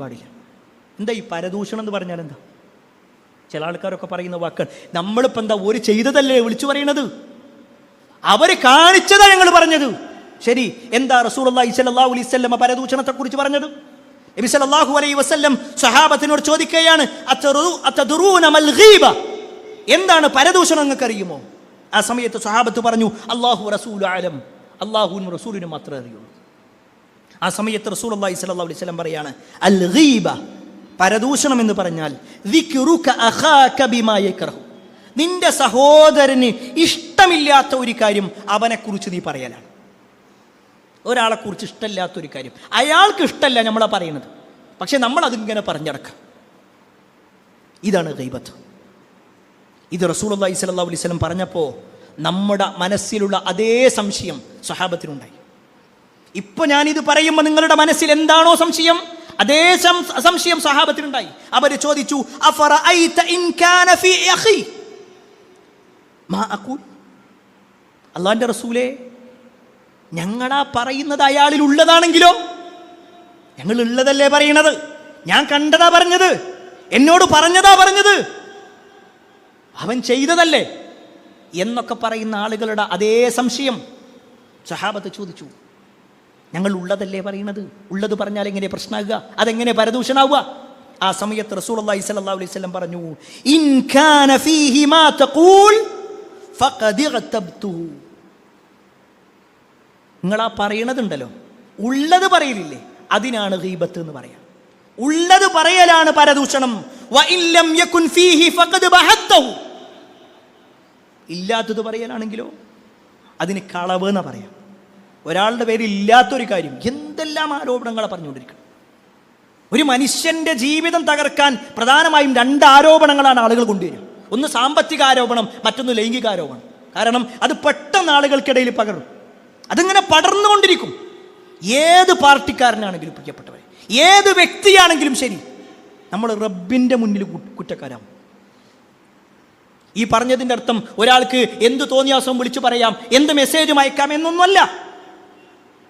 പാടില്ല. എന്താ ഈ പരദൂഷണം എന്ന് പറഞ്ഞാൽ എന്താ? ചില ആൾക്കാരൊക്കെ പറയുന്ന വാക്കുകൾ നമ്മളിപ്പോൾ എന്താ ഒരു ചെയ്തതല്ലേ വിളിച്ചു പറയുന്നത്, അവര് കാണിച്ചതാ ഞങ്ങൾ പറഞ്ഞത്. ശരി, എന്താ റസൂലുള്ളാഹി സ്വല്ലല്ലാഹു അലൈഹി വസല്ലം പരദൂഷണത്തെ കുറിച്ച് പറഞ്ഞത്? നബി സല്ലല്ലാഹു അലൈഹി വസല്ലം സ്വഹാബത്തിനോട് ചോദിക്കുകയാണ്, അതദറൂന മൽ ഗീബ, എന്താണ് പരദൂഷണം നിങ്ങൾക്ക് അറിയുമോ? ആ സമയത്ത് സ്വഹാബത്ത് പറഞ്ഞു, അല്ലാഹു റസൂലു അലം, അല്ലാഹുവിനും റസൂലിനും മാത്രമേ അറിയുള്ളൂ. ആ സമയത്ത് റസൂലുള്ളാഹി സ്വല്ലല്ലാഹു അലൈഹി വസല്ലം പറയാണ്, അൽ ഗീബ, പരദൂഷണം എന്ന് പറഞ്ഞാൽ ദിക്റുക അഖാക ബിമാ യക്റഹു, നിന്റെ സഹോദരന് ഇഷ്ടമില്ലാത്ത ഒരു കാര്യം അവനെക്കുറിച്ച് നീ പറയലാണ്. ഒരാളെക്കുറിച്ച് ഇഷ്ടമില്ലാത്തൊരു കാര്യം അയാൾക്ക് ഇഷ്ടമല്ല നമ്മളാ പറയുന്നത്, പക്ഷെ നമ്മൾ അതിങ്ങനെ പറഞ്ഞടക്കാം. ഇതാണ് ഗീബത്ത്. ഇത് റസൂലുള്ളാഹി സ്വല്ലല്ലാഹു അലൈഹി വസല്ലം പറഞ്ഞപ്പോൾ നമ്മുടെ മനസ്സിലുള്ള അതേ സംശയം സ്വഹാബത്തിനുണ്ടായി. ഇപ്പൊ ഞാനിത് പറയുമ്പോൾ നിങ്ങളുടെ മനസ്സിൽ എന്താണോ സംശയം, അതേ സംശയം സ്വഹാബത്തിനുണ്ടായി. അവര് ചോദിച്ചു, അഫറഅയ്ത ഇൻ കാന ഫീ അഖി മാ അഖൂൽ, അല്ലാഹുവിന്റെ റസൂലേ, ഞങ്ങളാ പറയുന്നത് അയാളിൽ ഉള്ളതാണെങ്കിലോ? ഞങ്ങൾ ഉള്ളതല്ലേ പറയണത്, ഞാൻ കണ്ടതാ പറഞ്ഞത്, എന്നോട് പറഞ്ഞതാ പറഞ്ഞത്, അവൻ ചെയ്തതല്ലേ എന്നൊക്കെ പറയുന്ന ആളുകളുടെ അതേ സംശയം സഹാബത്ത് ചോദിച്ചു. ഞങ്ങൾ ഉള്ളതല്ലേ പറയുന്നത്, ഉള്ളത് പറഞ്ഞാൽ എങ്ങനെ പ്രശ്നമാകുക, അതെങ്ങനെ പരദൂഷണാവുക? ആ സമയത്ത് റസൂലുള്ളാഹി സ്വല്ലല്ലാഹു അലൈഹി വസല്ലം പറഞ്ഞു, ഇൻ കാന ഫീഹി മാ തഖൂൽ ഫഖദ് ഇഗ്തബ്തു, നിങ്ങളാ പറയണതുണ്ടല്ലോ, ഉള്ളത് പറയലില്ലേ, അതിനാണ് ഗീബത്ത് എന്ന് പറയാം. ഉള്ളത് പറയലാണ് പരദൂഷണം. വഇൻ ലം യകുൻ ഫീഹി ഫഖദ് ബഹത്തഹു, ഇല്ലാത്തത് പറയലാണെങ്കിലോ അതിന് കളവ് എന്ന് പറയാം. ഒരാളുടെ പേരിൽ ഇല്ലാത്തൊരു കാര്യം എന്തെല്ലാം ആരോപണങ്ങളെ പറഞ്ഞുകൊണ്ടിരിക്കണം. ഒരു മനുഷ്യന്റെ ജീവിതം തകർക്കാൻ പ്രധാനമായും 2 ആരോപണങ്ങളാണ് ആളുകൾ കൊണ്ടുവരിക. ഒന്ന് സാമ്പത്തിക ആരോപണം, മറ്റൊന്ന് ലൈംഗിക ആരോപണം. കാരണം അത് പെട്ടെന്ന് ആളുകൾക്കിടയിൽ പകരും, അതിങ്ങനെ പടർന്നുകൊണ്ടിരിക്കും. ഏത് പാർട്ടിക്കാരനാണെങ്കിലും പ്രിയപ്പെട്ടവരെ, ഏത് വ്യക്തിയാണെങ്കിലും ശരി, നമ്മൾ റബ്ബിന്റെ മുന്നിൽ കുറ്റക്കാരാവും. ഈ പറഞ്ഞതിൻ്റെ അർത്ഥം ഒരാൾക്ക് എന്ത് തോന്നിയാസവും വിളിച്ചു പറയാം, എന്ത് മെസ്സേജും അയക്കാം എന്നൊന്നുമല്ല.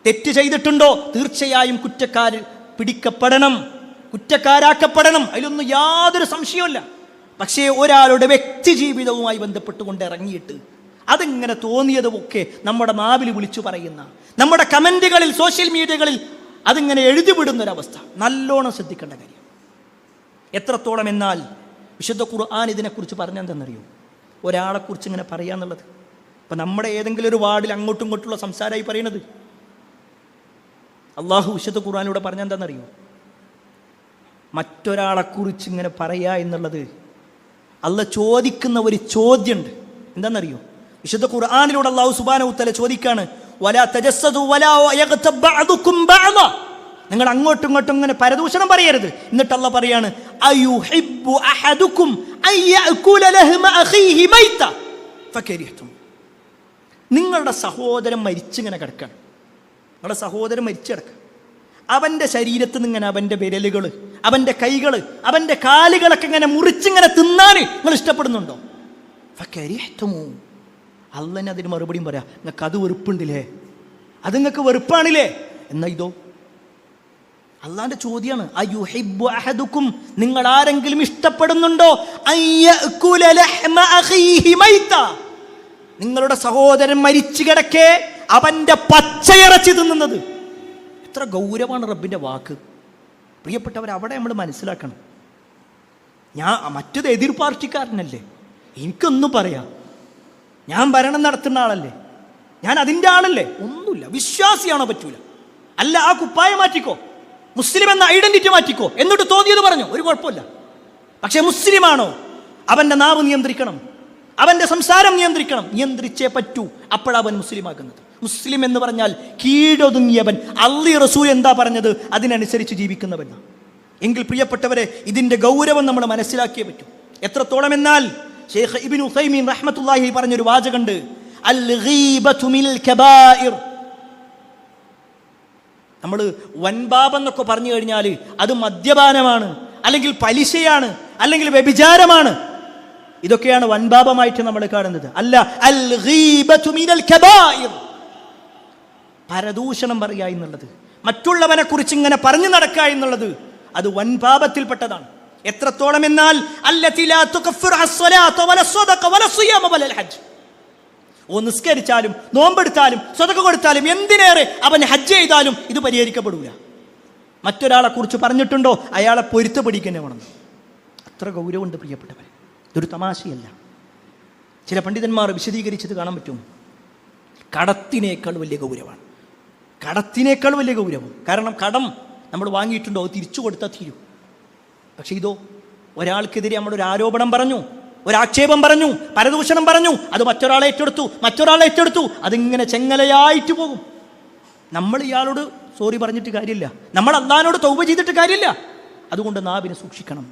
തെറ്റ് ചെയ്തിട്ടുണ്ടോ തീർച്ചയായും കുറ്റക്കാർ പിടിക്കപ്പെടണം, കുറ്റക്കാരാക്കപ്പെടണം, അതിലൊന്നും യാതൊരു സംശയവുമില്ല. പക്ഷേ ഒരാളുടെ വ്യക്തി ജീവിതവുമായി ബന്ധപ്പെട്ടുകൊണ്ട് ഇറങ്ങിയിട്ട് അതിങ്ങനെ തോന്നിയതുമൊക്കെ നമ്മുടെ നാവിൽ വിളിച്ചു പറയുന്ന, നമ്മുടെ കമന്റുകളിൽ സോഷ്യൽ മീഡിയകളിൽ അതിങ്ങനെ എഴുതിവിടുന്നൊരവസ്ഥ നല്ലോണം ശ്രദ്ധിക്കേണ്ട കാര്യം. എത്രത്തോളം എന്നാൽ വിശുദ്ധ ഖുർആൻ ഇതിനെക്കുറിച്ച് പറഞ്ഞെന്തെന്നറിയോ? ഒരാളെക്കുറിച്ച് ഇങ്ങനെ പറയാന്നുള്ളത്. ഇപ്പം നമ്മുടെ ഏതെങ്കിലും ഒരു വാർഡിൽ അങ്ങോട്ടും ഇങ്ങോട്ടുള്ള സംസാരമായി പറയുന്നത് അള്ളാഹു വിശുദ്ധ ഖുർആനിലൂടെ പറഞ്ഞെന്താണെന്നറിയോ? മറ്റൊരാളെക്കുറിച്ച് ഇങ്ങനെ പറയുക എന്നുള്ളത് അള്ളാഹ് ചോദിക്കുന്ന ഒരു ചോദ്യമുണ്ട്. എന്താണെന്നറിയോ? വിശുദ്ധ ഖുർആനിലൂടെ അല്ലാഹു സുബ്ഹാനഹു വ തആല ചോദിക്കാണ്, വലാ തജസ്സദു വലാ യഗ്തബ് ബഅദുകും ബഅദ. നിങ്ങൾ അങ്ങോട്ടും ഇങ്ങോട്ടും ഇങ്ങനെ പരദൂഷണം പറയരുത്. എന്നിട്ട് അല്ലാഹ് പറയാണ്, അയുഹിബ്ബു അഹദുകും അൻ യഅകുല ലഹ്മ അഖീഹി മൈത ഫകരിഹ്തും. നിങ്ങളുടെ സഹോദരൻ മരിച്ചിങ്ങനെ കിടക്കാണ്. നിങ്ങളുടെ സഹോദരൻ മരിച്ചു കിടക്കുക. അവൻ്റെ ശരീരത്തിൽ നിന്ന് ഇങ്ങനെ അവൻ്റെ വിരലുകൾ, അവൻ്റെ കൈകൾ, അവൻ്റെ കാലുകളൊക്കെ ഇങ്ങനെ മുറിച്ചിങ്ങനെ തിന്നാൻ നിങ്ങൾ ഇഷ്ടപ്പെടുന്നുണ്ടോ? ഫകരിഹ്തുമു. അള്ളനെ അതിന് മറുപടിയും പറയാം, നിങ്ങൾക്ക് അത് വെറുപ്പുണ്ടില്ലേ, അത് നിങ്ങൾക്ക് വെറുപ്പാണില്ലേ. എന്നാ ഇതോ അള്ളാന്റെ ചോദ്യമാണ്, അയുഹിബ്ബു അഹദുക്കും, നിങ്ങൾ ആരെങ്കിലും ഇഷ്ടപ്പെടുന്നുണ്ടോ അയ്യഅകുല ലഹ്മ അഖീഹി മൈത, നിങ്ങളുടെ സഹോദരൻ മരിച്ചു കിടക്കെ അവന്റെ പച്ചയിറച്ചി തിന്നുന്നത്. എത്ര ഗൗരവമാണ് റബ്ബിന്റെ വാക്ക്. പ്രിയപ്പെട്ടവർ, അവിടെ നമ്മൾ മനസ്സിലാക്കണം. ഞാൻ മറ്റത് എതിർ പാർട്ടിക്കാരനല്ലേ, എനിക്കൊന്നും പറയാം. ഞാൻ ഭരണം നടത്തുന്ന ആളല്ലേ, ഞാൻ അതിൻ്റെ ആളല്ലേ, ഒന്നുമില്ല. വിശ്വാസിയാണോ പറ്റൂല. അല്ല, ആ കുപ്പായ മാറ്റിക്കോ, മുസ്ലിം എന്ന ഐഡന്റിറ്റി മാറ്റിക്കോ, എന്നിട്ട് തോന്നിയത് പറഞ്ഞു, ഒരു കുഴപ്പമില്ല. പക്ഷെ മുസ്ലിമാണോ, അവന്റെ നാവ് നിയന്ത്രിക്കണം, അവന്റെ സംസാരം നിയന്ത്രിക്കണം. നിയന്ത്രിച്ചേ പറ്റൂ. അപ്പോഴവൻ മുസ്ലിമാകുന്നത്. മുസ്ലിം എന്ന് പറഞ്ഞാൽ കീഴൊതുങ്ങിയവൻ, അള്ളി റസൂൽ എന്താ പറഞ്ഞത് അതിനനുസരിച്ച് ജീവിക്കുന്നവൻ. എങ്കിൽ പ്രിയപ്പെട്ടവരെ, ഇതിന്റെ ഗൗരവം നമ്മൾ മനസ്സിലാക്കിയേ പറ്റൂ. എത്രത്തോളം എന്നാൽ ശൈഖ് ഇബ്നു ഉസൈമീൻ റഹ്മത്തുള്ളാഹി പറഞ്ഞൊരു വാചകമുണ്ട്, അൽ ഗീബതു മിനൽ കബായിർ. നമ്മൾ വൻപാപെന്നൊക്കെ പറഞ്ഞു കഴിഞ്ഞാൽ അത് മദ്യപാനമാണ്, അല്ലെങ്കിൽ പലിശയാണ്, അല്ലെങ്കിൽ വ്യഭിചാരമാണ്. ഇതൊക്കെയാണ് വൻപാപമായിട്ട് നമ്മൾ കാണുന്നത്. അല്ല, അൽ ഗീബതു മിനൽ കബായിർ, പരദൂഷണം പറയുക എന്നുള്ളത്, മറ്റുള്ളവനെ കുറിച്ച് ഇങ്ങനെ പറഞ്ഞു നടക്കുക എന്നുള്ളത്, അത് വൻപാപത്തിൽപ്പെട്ടതാണ്. എത്രത്തോളം എന്നാൽ അല്ലതി ലാ തുകഫിറു അസ്സലാത വല സ്വദഖ വല സിയാമ വല ഹജ്ജ്. ഓ നിസ്കരിച്ചാലും നോമ്പെടുത്താലും സ്വതക്ക കൊടുത്താലും എന്തിനേറെ അവൻ ഹജ്ജ് ചെയ്താലും ഇത് പരിഹരിക്കപ്പെടൂല. മറ്റൊരാളെ കുറിച്ച് പറഞ്ഞിട്ടുണ്ടോ, അയാളെ പൊരുത്തപ്പെടിക്കന്നെ വേണം. അത്ര ഗൗരവമുണ്ട് പ്രിയപ്പെട്ടവരെ, ഇതൊരു തമാശയല്ല. ചില പണ്ഡിതന്മാർ വിശദീകരിച്ചത് കാണാൻ പറ്റും. കടത്തിനേക്കാൾ വലിയ ഗൗരവമാണ്, കടത്തിനേക്കാൾ വലിയ ഗൗരവം. കാരണം കടം നമ്മൾ വാങ്ങിയിട്ടുണ്ടോ, അത് തിരിച്ചു കൊടുത്താൽ തീരും. പക്ഷെ ഇതോ, ഒരാൾക്കെതിരെ നമ്മളൊരു ആരോപണം പറഞ്ഞു, ഒരാക്ഷേപം പറഞ്ഞു, പരദൂഷണം പറഞ്ഞു, അത് മറ്റൊരാളെ ഏറ്റെടുത്തു, അതിങ്ങനെ ചെങ്ങലയായിട്ട് പോകും. നമ്മൾ ഇയാളോട് സോറി പറഞ്ഞിട്ട് കാര്യമില്ല, നമ്മൾ അല്ലാഹുവിനോട് തൗബ ചെയ്തിട്ട് കാര്യമില്ല. അതുകൊണ്ട് നാവിനെ സൂക്ഷിക്കണം,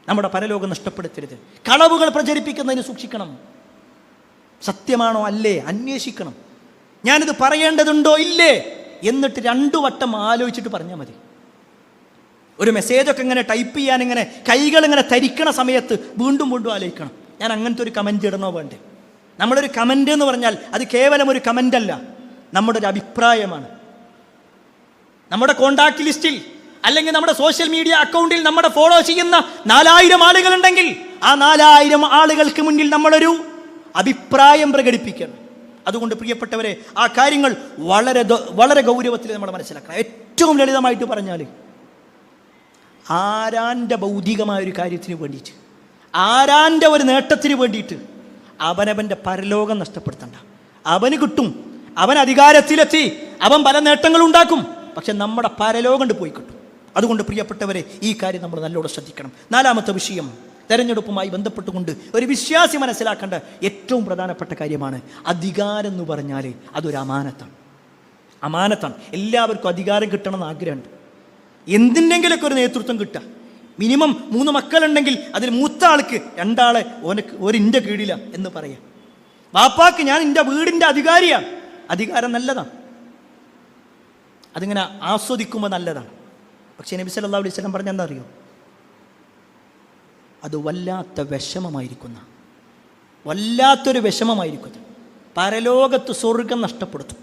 നമ്മുടെ പരലോകം നഷ്ടപ്പെടുത്തരുത്. കളവുകൾ പ്രചരിപ്പിക്കുന്നതിന് സൂക്ഷിക്കണം. സത്യമാണോ അല്ലേ അന്വേഷിക്കണം. ഞാനിത് പറയേണ്ടതുണ്ടോ ഇല്ലേ എന്നിട്ട് 2 വട്ടം ആലോചിച്ചിട്ട് പറഞ്ഞാൽ മതി. ഒരു മെസ്സേജൊക്കെ ഇങ്ങനെ ടൈപ്പ് ചെയ്യാൻ ഇങ്ങനെ കൈകൾ ഇങ്ങനെ തരിക്കണ സമയത്ത് വീണ്ടും ആലോചിക്കണം, ഞാൻ അങ്ങനത്തെ ഒരു കമൻറ്റ് ഇടണോ വേണ്ടേ. നമ്മളൊരു കമൻ്റ് എന്ന് പറഞ്ഞാൽ അത് കേവലം ഒരു കമൻ്റ് അല്ല, നമ്മുടെ ഒരു അഭിപ്രായമാണ്. നമ്മുടെ കോണ്ടാക്ട് ലിസ്റ്റിൽ അല്ലെങ്കിൽ നമ്മുടെ സോഷ്യൽ മീഡിയ അക്കൗണ്ടിൽ നമ്മുടെ ഫോളോ ചെയ്യുന്ന 4000 ആളുകളുണ്ടെങ്കിൽ ആ 4000 ആളുകൾക്ക് മുന്നിൽ നമ്മളൊരു അഭിപ്രായം പ്രകടിപ്പിക്കണം. അതുകൊണ്ട് പ്രിയപ്പെട്ടവരെ, ആ കാര്യങ്ങൾ വളരെ വളരെ ഗൗരവത്തിൽ നമ്മൾ മനസ്സിലാക്കണം. ഏറ്റവും ലളിതമായിട്ട് പറഞ്ഞാൽ, ആരാൻ്റെ ഭൗതികമായൊരു കാര്യത്തിന് വേണ്ടിയിട്ട്, ആരാൻ്റെ ഒരു നേട്ടത്തിന് വേണ്ടിയിട്ട് അവനവൻ്റെ പരലോകം നഷ്ടപ്പെടുത്തണ്ട. അവന് കിട്ടും, അവൻ അധികാരത്തിലെത്തി, അവൻ പല നേട്ടങ്ങളും ഉണ്ടാക്കും, പക്ഷെ നമ്മുടെ പരലോകം പോയി കിട്ടും. അതുകൊണ്ട് പ്രിയപ്പെട്ടവരെ, ഈ കാര്യം നമ്മൾ നല്ലോണം ശ്രദ്ധിക്കണം. 4ാമത്തെ വിഷയം, തെരഞ്ഞെടുപ്പുമായി ബന്ധപ്പെട്ടുകൊണ്ട് ഒരു വിശ്വാസി മനസ്സിലാക്കേണ്ട ഏറ്റവും പ്രധാനപ്പെട്ട കാര്യമാണ് അധികാരം എന്ന് പറഞ്ഞാൽ അതൊരു അമാനത്താണ്. എല്ലാവർക്കും അധികാരം കിട്ടണമെന്ന് ആഗ്രഹമുണ്ട്. എന്തിൻ്റെങ്കിലൊക്കെ ഒരു നേതൃത്വം കിട്ടുക. മിനിമം 3 മക്കളുണ്ടെങ്കിൽ അതിൽ മൂത്ത ആൾക്ക് 2 ആളെ എൻ്റെ കീഴില എന്ന് പറയാം. ബാപ്പാക്ക് ഞാൻ എൻ്റെ വീടിൻ്റെ അധികാരിയാണ്. അധികാരം നല്ലതാണ്, അതിങ്ങനെ ആസ്വദിക്കുമ്പോൾ നല്ലതാണ്. പക്ഷേ നബി സല്ലല്ലാഹു അലൈഹി വസല്ലം പറഞ്ഞ എന്താ അറിയോ, അത് വല്ലാത്തൊരു വിഷമമായിരിക്കുന്നു. പരലോകത്ത് സ്വർഗം നഷ്ടപ്പെടുത്തും.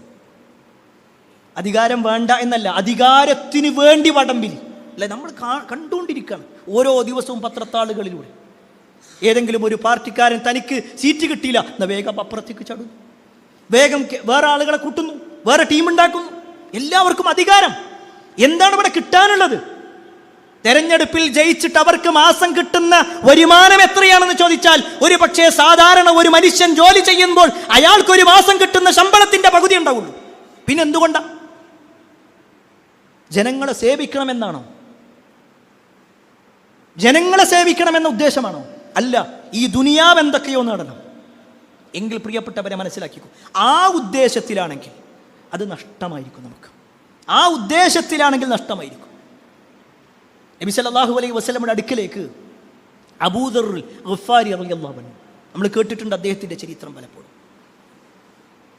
അധികാരം വേണ്ട എന്നല്ല, അധികാരത്തിന് വേണ്ടി വടംവിലി അല്ലെ നമ്മൾ കണ്ടുകൊണ്ടിരിക്കുകയാണ് ഓരോ ദിവസവും പത്രത്താളുകളിലൂടെ. ഏതെങ്കിലും ഒരു പാർട്ടിക്കാരൻ തനിക്ക് സീറ്റ് കിട്ടിയില്ല എന്നാൽ വേഗം അപ്പുറത്തേക്ക് ചടുന്നു, വേഗം വേറെ ആളുകളെ കൂട്ടുന്നു, വേറെ ടീമുണ്ടാക്കുന്നു. എല്ലാവർക്കും അധികാരം. എന്താണ് ഇവിടെ കിട്ടാനുള്ളത്? തെരഞ്ഞെടുപ്പിൽ ജയിച്ചിട്ട് അവർക്ക് മാസം കിട്ടുന്ന വരുമാനം എത്രയാണെന്ന് ചോദിച്ചാൽ ഒരു പക്ഷേ സാധാരണ ഒരു മനുഷ്യൻ ജോലി ചെയ്യുമ്പോൾ അയാൾക്കൊരു മാസം കിട്ടുന്ന ശമ്പളത്തിന്റെ പകുതി ഉണ്ടാവുള്ളൂ. പിന്നെന്തുകൊണ്ടാ? ജനങ്ങളെ സേവിക്കണമെന്നാണോ? ജനങ്ങളെ സേവിക്കണമെന്ന ഉദ്ദേശമാണോ? അല്ല, ഈ ദുനിയാവ് എന്തൊക്കെയോ നേടണം. എങ്കിൽ പ്രിയപ്പെട്ടവരെ മനസ്സിലാക്കിക്കോ, ആ ഉദ്ദേശത്തിലാണെങ്കിൽ അത് നഷ്ടമായിരിക്കും. നമുക്ക് ആ ഉദ്ദേശത്തിലാണെങ്കിൽ നഷ്ടമായിരിക്കും. നബി സല്ലല്ലാഹു അലൈഹി വസല്ലമയുടെ അടുക്കലേക്ക് അബൂദർ ഗഫാരി റളിയല്ലാഹു അൻഹു, നമ്മൾ കേട്ടിട്ടുണ്ട് അദ്ദേഹത്തിൻ്റെ ചരിത്രം പലപ്പോഴും.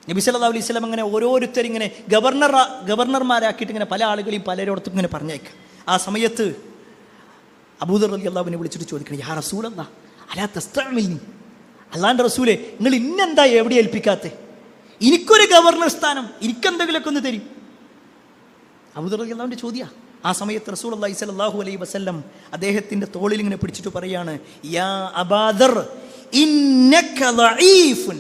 നബി സല്ലല്ലാഹു അലൈഹി വസല്ലം അങ്ങനെ ഓരോരുത്തരിങ്ങനെ ഗവർണർമാരാക്കിയിട്ട് ഇങ്ങനെ പല ആളുകളെയും പലരോടത്തും ഇങ്ങനെ പറഞ്ഞേക്കാം. ആ സമയത്ത് അബൂദർ റളിയല്ലാഹു അൻഹു വിളിച്ചിട്ട് ചോദിക്കണം, യാ റസൂലല്ലാഹ് അലാ തസ്തഅമിൽനി, അല്ലാഹുവിൻ്റെ റസൂലേ നിങ്ങൾ ഇന്നെന്താ എവിടെ ഏൽപ്പിക്കാത്തേ? എനിക്കൊരു ഗവർണർ സ്ഥാനം, എനിക്കെന്തെങ്കിലുമൊക്കെ ഒന്ന് തരും. അബൂദർ റളിയല്ലാഹു അൻഹുവിൻ്റെ ചോദ്യമാണ്. ആ സമയത്ത് റസൂലുള്ളാഹി സ്വല്ലല്ലാഹു അലൈഹി വസല്ലം അദ്ദേഹത്തിൻ്റെ തോളിൽ ഇങ്ങനെ പിടിച്ചിട്ട് പറയാണ്, യാ അബൂദർ ഇന്നക ദഈഫുൻ,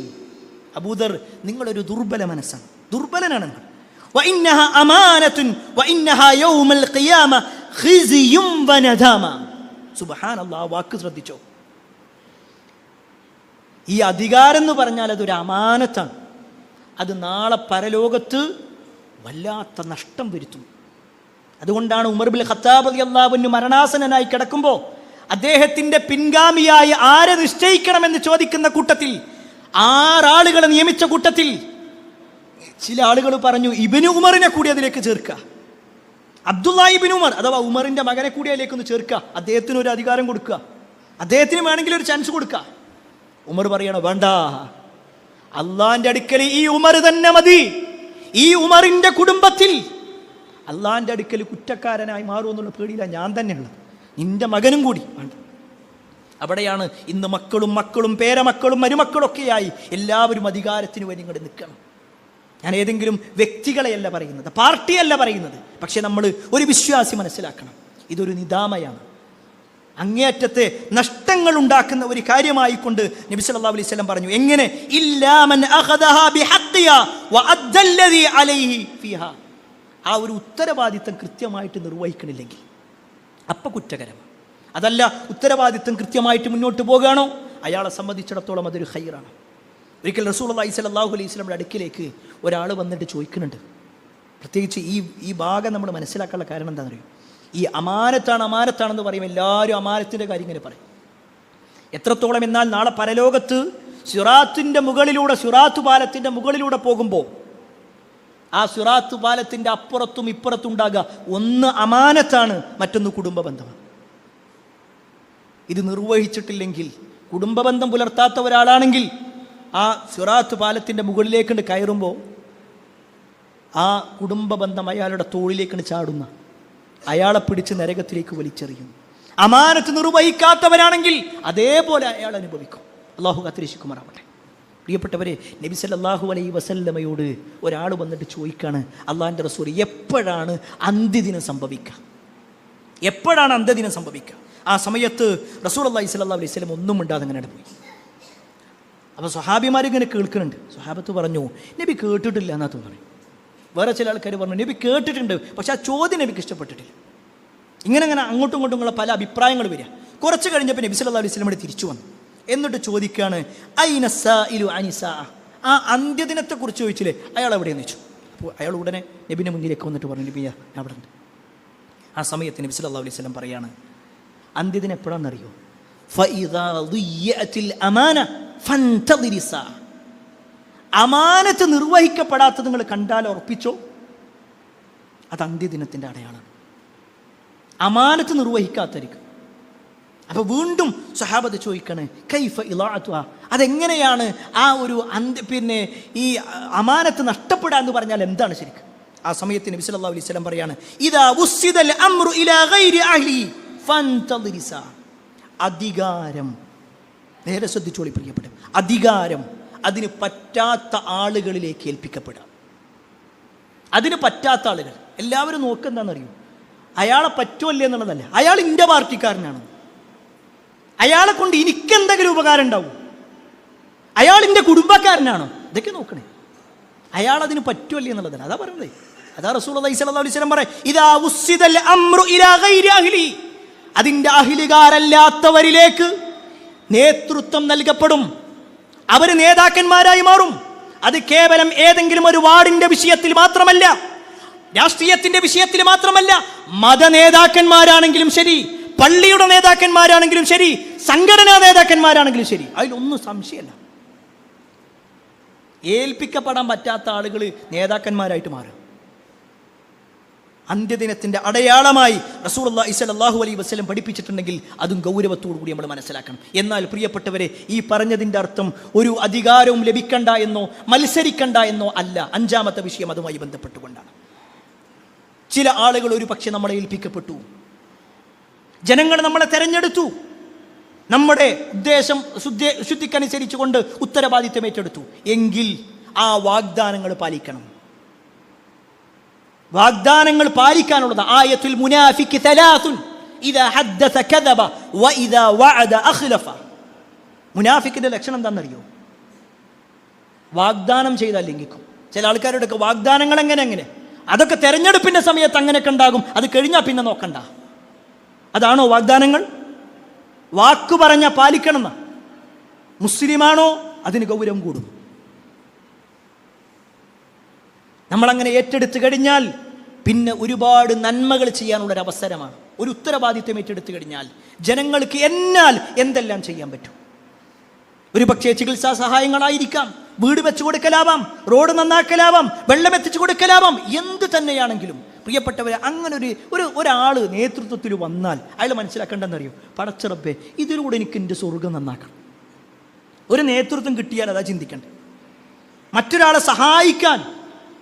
അബൂദർ നിങ്ങളൊരു ദുർബല മനസ്സാണ്, ദുർബലനാണ് നിങ്ങൾ. വഇന്നഹാ അമാനത്തുൻ വഇന്നഹാ യൗമൽ ഖിയാമ ഖിസിയും വനദാമ. സുബ്ഹാനല്ലാഹ്, വാക്ക് ശ്രദ്ധിച്ചോ. ഈ അധികാരം എന്ന് പറഞ്ഞാൽ അതൊരു അമാനത്താണ്. അത് നാളെ പരലോകത്ത് വല്ലാത്ത നഷ്ടം വരുത്തും. അതുകൊണ്ടാണ് ഉമർ ഇബ്നുൽ ഖത്താബ് റളിയല്ലാഹു അൻഹു മരണാസന്നനായി കിടക്കുമ്പോൾ അദ്ദേഹത്തിൻ്റെ പിൻഗാമിയായി ആരെ നിശ്ചയിക്കണമെന്ന് ചോദിക്കുന്ന കൂട്ടത്തിൽ 6 ആളുകളെ നിയമിച്ച കൂട്ടത്തിൽ ചില ആളുകൾ പറഞ്ഞു ഇബ്നു ഉമറിനെ കൂടി അതിലേക്ക് ചേർക്കുക, അബ്ദുല്ലാഹി ഇബ്നു ഉമർ അഥവാ ഉമറിൻ്റെ മകനെ കൂടി അതിലേക്കൊന്ന് ചേർക്കുക, അദ്ദേഹത്തിന് ഒരു അധികാരം കൊടുക്കുക, അദ്ദേഹത്തിന് വേണമെങ്കിൽ ഒരു ചാൻസ് കൊടുക്കുക. ഉമർ പറയണ വേണ്ട, അള്ളാന്റെ അടുക്കൽ ഈ ഉമർ തന്നെ മതി. ഈ ഉമറിന്റെ കുടുംബത്തിൽ അള്ളാന്റെ അടുക്കൽ കുറ്റക്കാരനായി മാറുമെന്നുള്ള പേടിയില്ല ഞാൻ തന്നെയുള്ളത്, നിന്റെ മകനും കൂടി വേണ്ട. അവിടെയാണ് ഇന്ന് മക്കളും പേരമക്കളും മരുമക്കളൊക്കെയായി എല്ലാവരും അധികാരത്തിന് വേണ്ടി ഇങ്ങോട്ട് നിൽക്കണം. ഞാൻ ഏതെങ്കിലും വ്യക്തികളെയല്ല പറയുന്നത്, പാർട്ടിയല്ല പറയുന്നത്. പക്ഷെ നമ്മൾ ഒരു വിശ്വാസി മനസ്സിലാക്കണം, ഇതൊരു നിദാമയാണ്, അങ്ങേയറ്റത്തെ നഷ്ടങ്ങൾ ഉണ്ടാക്കുന്ന ഒരു കാര്യമായിക്കൊണ്ട് നബി സല്ലല്ലാഹു അലൈഹി വസല്ലം പറഞ്ഞു. എങ്ങനെ? ഇല്ലാ മൻ അഖദഹാ ബിഹഖ്ഖിഹാ വഅദ്ദല്ലദി അലൈഹി ഫീഹാ. ആ ഒരു ഉത്തരവാദിത്തം കൃത്യമായിട്ട് നിർവഹിക്കണില്ലെങ്കിൽ അപ്പം കുറ്റകരമാണ്. അതല്ല, ഉത്തരവാദിത്തം കൃത്യമായിട്ട് മുന്നോട്ട് പോകുകയാണോ അയാളെ സംബന്ധിച്ചിടത്തോളം അതൊരു ഖൈറാണ്. ഒരിക്കൽ റസൂലുള്ളാഹി സ്വല്ലല്ലാഹു അലൈഹി വസല്ലമയുടെ അടുക്കിലേക്ക് ഒരാൾ വന്നിട്ട് ചോദിക്കുന്നുണ്ട്. പ്രത്യേകിച്ച് ഈ ഭാഗം നമ്മൾ മനസ്സിലാക്കാനുള്ള കാരണം എന്താണെന്ന് അറിയും. ഈ അമാനത്താണെന്ന് പറയും, എല്ലാവരും അമാനത്തിൻ്റെ കാര്യം ഇങ്ങനെ പറയും. എത്രത്തോളം എന്നാൽ നാളെ പരലോകത്ത് സിറാത്തിൻ്റെ മുകളിലൂടെ, സിറാത്ത് പാലത്തിൻ്റെ മുകളിലൂടെ പോകുമ്പോൾ ആ സിറാത്ത് പാലത്തിൻ്റെ അപ്പുറത്തും ഇപ്പുറത്തും ഉണ്ടാകുക ഒന്ന് അമാനത്താണ്, മറ്റൊന്ന് കുടുംബ ബന്ധമാണ്. ഇത് നിർവഹിച്ചിട്ടില്ലെങ്കിൽ, കുടുംബബന്ധം പുലർത്താത്ത ഒരാളാണെങ്കിൽ ആ സിറാത്ത് പാലത്തിൻ്റെ മുകളിലേക്കൊണ്ട് കയറുമ്പോൾ ആ കുടുംബ ബന്ധം അയാളുടെ തോളിലേക്കാണ് ചാടുന്ന, അയാളെ പിടിച്ച് നരകത്തിലേക്ക് വലിച്ചെറിയും. അമാനത്ത് നിർവഹിക്കാത്തവരാണെങ്കിൽ അതേപോലെ അയാൾ അനുഭവിക്കും. അള്ളാഹു കാത്തിരക്ഷിക്കുമാറാവട്ടെ. പ്രിയപ്പെട്ടവരെ, നബി സല്ലല്ലാഹു അലൈഹി വസല്ലമയോട് ഒരാൾ വന്നിട്ട് ചോദിക്കാണ്, അള്ളാഹിൻ്റെ റസൂൽ എപ്പോഴാണ് അന്ത്യദിനം സംഭവിക്കുക, എപ്പോഴാണ് അന്ത്യദിനം സംഭവിക്കുക? ആ സമയത്ത് റസൂലുള്ളാഹി സ്വല്ലല്ലാഹു അലൈഹി വസല്ലം ഒന്നും മിണ്ടാതെ അങ്ങനെ പോയി. അപ്പോൾ സ്വഹാബിമാരിങ്ങനെ കേൾക്കുന്നുണ്ട്. സ്വഹാബത്ത് പറഞ്ഞു, നബി കേട്ടിട്ടില്ല എന്നാ തോന്നുന്നു. വേറെ ചില ആൾക്കാർ പറഞ്ഞു നബി കേട്ടിട്ടുണ്ട്, പക്ഷെ ആ ചോദ്യം നബിക്ക് ഇഷ്ടപ്പെട്ടിട്ടില്ല. ഇങ്ങനെ അങ്ങോട്ടും ഇങ്ങോട്ടും ഉള്ള പല അഭിപ്രായങ്ങൾ വരിക. കുറച്ച് കഴിഞ്ഞപ്പോൾ നബി സല്ലല്ലാഹു അലൈഹി വസല്ലം തിരിച്ചു വന്നു. എന്നിട്ട് ചോദിക്കുകയാണ്, ഐന സായിലു അനി സാ, ആ അന്ത്യദിനത്തെക്കുറിച്ച് ചോദിച്ചില്ലേ, അയാൾ എവിടെയെന്ന് ചോദിച്ചു. അപ്പോൾ അയാൾ ഉടനെ നബിൻ്റെ മുന്നിലേക്ക് വന്നിട്ട് പറഞ്ഞു, നബി ഞാൻ അവിടെ ഉണ്ട്. ആ സമയത്ത് നബി സല്ലല്ലാഹു അലൈഹി വസല്ലം പറയാണ്, അന്ത്യദിനം എപ്പോഴാണെന്നറിയോ? ഫഇദാ ദുയ്യഅത്തിൽ അമാന ഫൻതദിരി സാ. അമാനത്ത് നിർവഹിക്കപ്പെടാത്തത് നിങ്ങൾ കണ്ടാൽ ഉറപ്പിച്ചോ, അത് അന്ത്യദിനത്തിൻ്റെ അടയാളമാണ്. അമാനത്ത് നിർവഹിക്കാത്തരിക്കും. അപ്പോൾ വീണ്ടും സഹാബത്ത് ചോദിക്കണേ, കൈഫ ഇളാഅത്തുഹാ, അതെങ്ങനെയാണ് ആ ഒരു ഈ അമാനത്ത് നഷ്ടപ്പെടുക എന്ന് പറഞ്ഞാൽ എന്താണ് ശരിക്കും? ആ സമയത്ത് നബി സല്ലല്ലാഹു അലൈഹി വസല്ലം പറയാണ്, ഇദാ ഉസ്സിദൽ അംറു ഇലാ ഗൈരി അഹ്ലി ഫൻതദിരി സാ. അധികാരം, നേരെ ശ്രദ്ധിച്ചോളി പ്രിയപ്പെട്ട, അധികാരം അതിന് പറ്റാത്ത ആളുകളിലേക്ക് ഏൽപ്പിക്കപ്പെടുക. അതിന് പറ്റാത്ത ആളുകൾ എല്ലാവരും നോക്കെന്താണെന്നറിയോ? അയാളെ പറ്റുമല്ലേ എന്നുള്ളതല്ല, അയാൾ എൻ്റെ പാർട്ടിക്കാരനാണ്, അയാളെ കൊണ്ട് എനിക്കെന്തെങ്കിലും ഉപകാരം ഉണ്ടാവും, അയാൾ എൻ്റെ കുടുംബക്കാരനാണോ, ഇതൊക്കെ നോക്കണേ. അയാൾ അതിന് പറ്റുമല്ലേ എന്നുള്ളതല്ല, അതാ പറയുന്നത്. അതാ റസൂലുള്ളാഹി സ്വല്ലല്ലാഹു അലൈഹി വസല്ലം പറയും, ഇദാ ഉസ്സിദൽ അംറു ഇലാ ഗൈരി അഹ്ലി, അതിൻ്റെ അഹ്ലികാരല്ലാത്തവരിലേക്ക് നേതൃത്വം നൽകപ്പെടും, അവർ നേതാക്കന്മാരായി മാറും. അത് കേവലം ഏതെങ്കിലും ഒരു വാർഡിന്റെ വിഷയത്തിൽ മാത്രമല്ല, രാഷ്ട്രീയത്തിന്റെ വിഷയത്തിൽ മാത്രമല്ല, മത നേതാക്കന്മാരാണെങ്കിലും ശരി, പള്ളിയുടെ നേതാക്കന്മാരാണെങ്കിലും ശരി, സംഘടനാ നേതാക്കന്മാരാണെങ്കിലും ശരി, അതിലൊന്നും സംശയമല്ല. ഏൽപ്പിക്കപ്പെടാൻ പറ്റാത്ത ആളുകൾ നേതാക്കന്മാരായിട്ട് മാറും. അന്ത്യദിനത്തിൻ്റെ അടയാളമായി റസൂലുള്ളാഹി സ്വല്ലല്ലാഹു അലൈഹി വസല്ലം പഠിപ്പിച്ചിട്ടുണ്ടെങ്കിൽ അതും ഗൗരവത്തോടു കൂടി നമ്മൾ മനസ്സിലാക്കണം. എന്നാൽ പ്രിയപ്പെട്ടവരെ, ഈ പറഞ്ഞതിൻ്റെ അർത്ഥം ഒരു അധികാരവും ലഭിക്കണ്ട എന്നോ മത്സരിക്കണ്ട എന്നോ അല്ല. അഞ്ചാമത്തെ വിഷയം അതുമായി ബന്ധപ്പെട്ടുകൊണ്ടാണ്. ചില ആളുകൾ ഒരു പക്ഷേ നമ്മളെ ഏൽപ്പിക്കപ്പെട്ടു, ജനങ്ങൾ നമ്മളെ തെരഞ്ഞെടുത്തു, നമ്മുടെ ഉദ്ദേശം ശുദ്ധിക്കനുസരിച്ചുകൊണ്ട് ഉത്തരവാദിത്വം ഏറ്റെടുത്തു എങ്കിൽ ആ വാഗ്ദാനങ്ങൾ പാലിക്കണം. വാഗ്ദാനങ്ങൾ പാലിക്കാനുള്ളത്. ആയത്തുൽ മുനാഫിഖ് തലാസുൻ ഇദാ ഹദ്ദസ കദബ വഇദാ വഅദ അഖ്ലഫ. മുനാഫിക്കിന്റെ ലക്ഷണം എന്താണെന്നറിയോ? വാഗ്ദാനം ചെയ്താൽ ലംഘിക്കും. ചില ആൾക്കാരുടെയൊക്കെ വാഗ്ദാനങ്ങൾ എങ്ങനെ അതൊക്കെ തെരഞ്ഞെടുപ്പിന്റെ സമയത്ത് അങ്ങനെയൊക്കെ ഉണ്ടാകും, അത് കഴിഞ്ഞാൽ പിന്നെ നോക്കണ്ട. അതാണോ വാഗ്ദാനങ്ങൾ? വാക്കു പറഞ്ഞ പാലിക്കണം. മുസ്ലിമാണോ അതിന് ഗൗരവം കൂടും. നമ്മളങ്ങനെ ഏറ്റെടുത്തു കഴിഞ്ഞാൽ പിന്നെ ഒരുപാട് നന്മകൾ ചെയ്യാനുള്ളൊരവസരമാണ്. ഒരു ഉത്തരവാദിത്വം ഏറ്റെടുത്തു കഴിഞ്ഞാൽ ജനങ്ങൾക്ക് എന്നാൽ എന്തെല്ലാം ചെയ്യാൻ പറ്റും. ഒരു പക്ഷേ ചികിത്സാ സഹായങ്ങളായിരിക്കാം, വീട് വെച്ചു കൊടുക്കലാവാം, റോഡ് നന്നാക്കലാവാം, വെള്ളം എത്തിച്ചു കൊടുക്കലാവാം, എന്ത് തന്നെയാണെങ്കിലും പ്രിയപ്പെട്ടവരെ, അങ്ങനെ ഒരാൾ നേതൃത്വത്തിൽ വന്നാൽ അയാൾ മനസ്സിലാക്കേണ്ടെന്നറിയോ? പടച്ചിറപ്പേ, ഇതിലൂടെ എനിക്ക് എൻ്റെ സ്വർഗം നന്നാക്കണം. ഒരു നേതൃത്വം കിട്ടിയാൽ അതാ ചിന്തിക്കണ്ടേ. മറ്റൊരാളെ സഹായിക്കാൻ,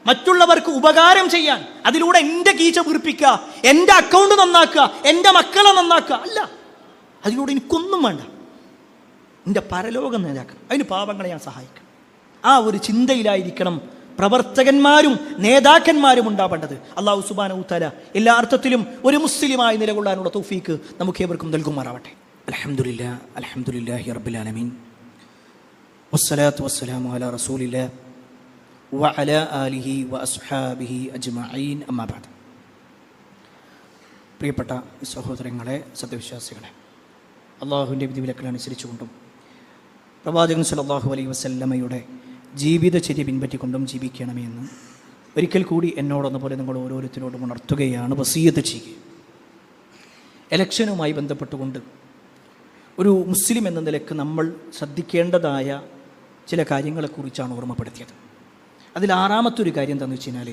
മറ്റുള്ളവർക്ക് ഉപകാരം ചെയ്യാൻ, അതിലൂടെ എൻ്റെ കീച്ച വീർപ്പിക്കുക, എൻ്റെ അക്കൗണ്ട് നന്നാക്കുക, എൻ്റെ മക്കളെ നന്നാക്കുക അല്ല. അതിലൂടെ എനിക്കൊന്നും വേണ്ട, എൻ്റെ പരലോകം നേതാക്കണം, അതിന് പാവങ്ങളെ ഞാൻ സഹായിക്കണം. ആ ഒരു ചിന്തയിലായിരിക്കണം പ്രവർത്തകന്മാരും നേതാക്കന്മാരും ഉണ്ടാവേണ്ടത്. അല്ലാഹു സുബ്ഹാനഹു തആല എല്ലാ അർത്ഥത്തിലും ഒരു മുസ്ലിമായി നിലകൊള്ളാനുള്ള തൗഫീക്ക് നമുക്ക് ഏവർക്കും നൽകുമാറാവട്ടെ. അൽഹംദുലില്ലാഹി റബ്ബിൽ ആലമീൻ വസ്സലാത്തു വസ്സലാമു അലാ റസൂലില്ലാഹ് വഅലാ ആലിഹി വഅസ്ഹാബിഹി അജ്മഈൻ. അമ്മാ ബഅദ്. പ്രിയപ്പെട്ട സഹോദരങ്ങളെ, സത്യവിശ്വാസികളെ, അള്ളാഹുവിൻ്റെ വിധിവിലക്കളനുസരിച്ചുകൊണ്ടും പ്രവാചകൻ സല്ലല്ലാഹു അലൈഹി വസല്ലമയുടെ ജീവിതചര്യ പിൻപറ്റിക്കൊണ്ടും ജീവിക്കണമേ എന്ന് ഒരിക്കൽ കൂടി എന്നോടൊന്നുപോലെ നിങ്ങൾ ഓരോരുത്തരോടും ഉണർത്തുകയാണ്, വസിയ്യത്ത് ചെയ്യുക. ഇലക്ഷനുമായി ബന്ധപ്പെട്ടുകൊണ്ട് ഒരു മുസ്ലിം എന്ന നിലക്ക് നമ്മൾ ശ്രദ്ധിക്കേണ്ടതായ ചില കാര്യങ്ങളെക്കുറിച്ചാണ് ഓർമ്മപ്പെടുത്തിയത്. അതിൽ ആറാമത്തൊരു കാര്യം എന്താണെന്ന് വെച്ച് കഴിഞ്ഞാൽ,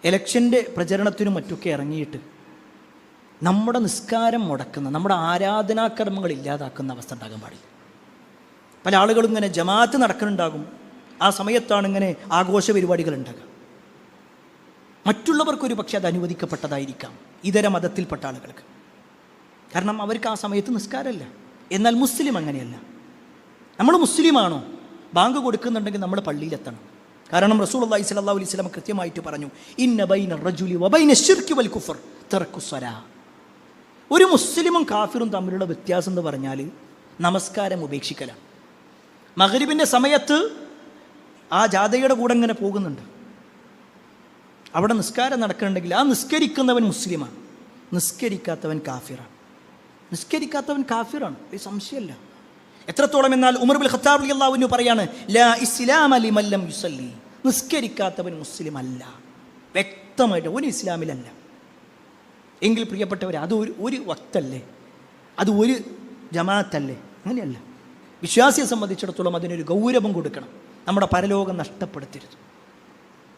ഇലക്ഷൻ്റെ പ്രചരണത്തിനും മറ്റൊക്കെ ഇറങ്ങിയിട്ട് നമ്മുടെ നിസ്കാരം മുടക്കുന്ന, നമ്മുടെ ആരാധനാകർമ്മങ്ങൾ ഇല്ലാതാക്കുന്ന അവസ്ഥ ഉണ്ടാകാൻ പാടില്ല. പല ആളുകളും ഇങ്ങനെ ജമാഅത്ത് നടക്കുന്നുണ്ടാകും, ആ സമയത്താണ് ഇങ്ങനെ ആഘോഷ പരിപാടികൾ ഉണ്ടാകുക. മറ്റുള്ളവർക്കൊരു പക്ഷേ അത് അനുവദിക്കപ്പെട്ടതായിരിക്കാം, ഇതര മതത്തിൽപ്പെട്ട ആളുകൾക്ക്, കാരണം അവർക്ക് ആ സമയത്ത് നിസ്കാരമല്ല. എന്നാൽ മുസ്ലിം അങ്ങനെയല്ല. നമ്മൾ മുസ്ലിമാണോ, ബാങ്ക് കൊടുക്കുന്നുണ്ടെങ്കിൽ നമ്മൾ പള്ളിയിലെത്തണം. കാരണം റസൂലുള്ളാഹി സ്വല്ലല്ലാഹു അലൈഹി വസല്ലം കൃത്യമായിട്ട് പറഞ്ഞു, ഇന്ന ബൈന റജുലി വബൈന ശിർക്കി വൽ കുഫർ തർക്കുസ്സലാ. ഒരു മുസ്ലിമും കാഫിറും തമ്മിലുള്ള വ്യത്യാസം എന്ന് പറഞ്ഞാൽ നമസ്കാരം ഉപേക്ഷിക്കലാണ്. മഗ്രിബിൻ്റെ സമയത്ത് ആ ജാഥയുടെ കൂടെ ഇങ്ങനെ പോകുന്നുണ്ട്, അവിടെ നിസ്കാരം നടക്കുന്നുണ്ടെങ്കിൽ ആ നിസ്കരിക്കുന്നവൻ മുസ്ലിമാണ്, നിസ്കരിക്കാത്തവൻ കാഫിറാണ്. നിസ്കരിക്കാത്തവൻ കാഫിറാണ്, ഒരു സംശയമല്ല. എത്രത്തോളം എന്നാൽ ഉമർ ഇബ്നുൽ ഖത്താബ് റളിയല്ലാഹു അൻഹു പറയാണ്, ലാ ഇസ്ലാമ ലിമൻ ലം യുസല്ലി. നിസ്കരിക്കാത്തവൻ മുസ്ലിം അല്ല, വ്യക്തമായിട്ട് ഒരു ഇസ്ലാമിലല്ല. എങ്കിൽ പ്രിയപ്പെട്ടവർ, അത് ഒരു വക്തല്ലേ, അത് ഒരു ജമാഅത്തല്ലേ? അങ്ങനെയല്ല. വിശ്വാസിയെ സംബന്ധിച്ചിടത്തോളം അതിനൊരു ഗൗരവം കൊടുക്കണം. നമ്മുടെ പരലോകം നഷ്ടപ്പെടുത്തരുത്.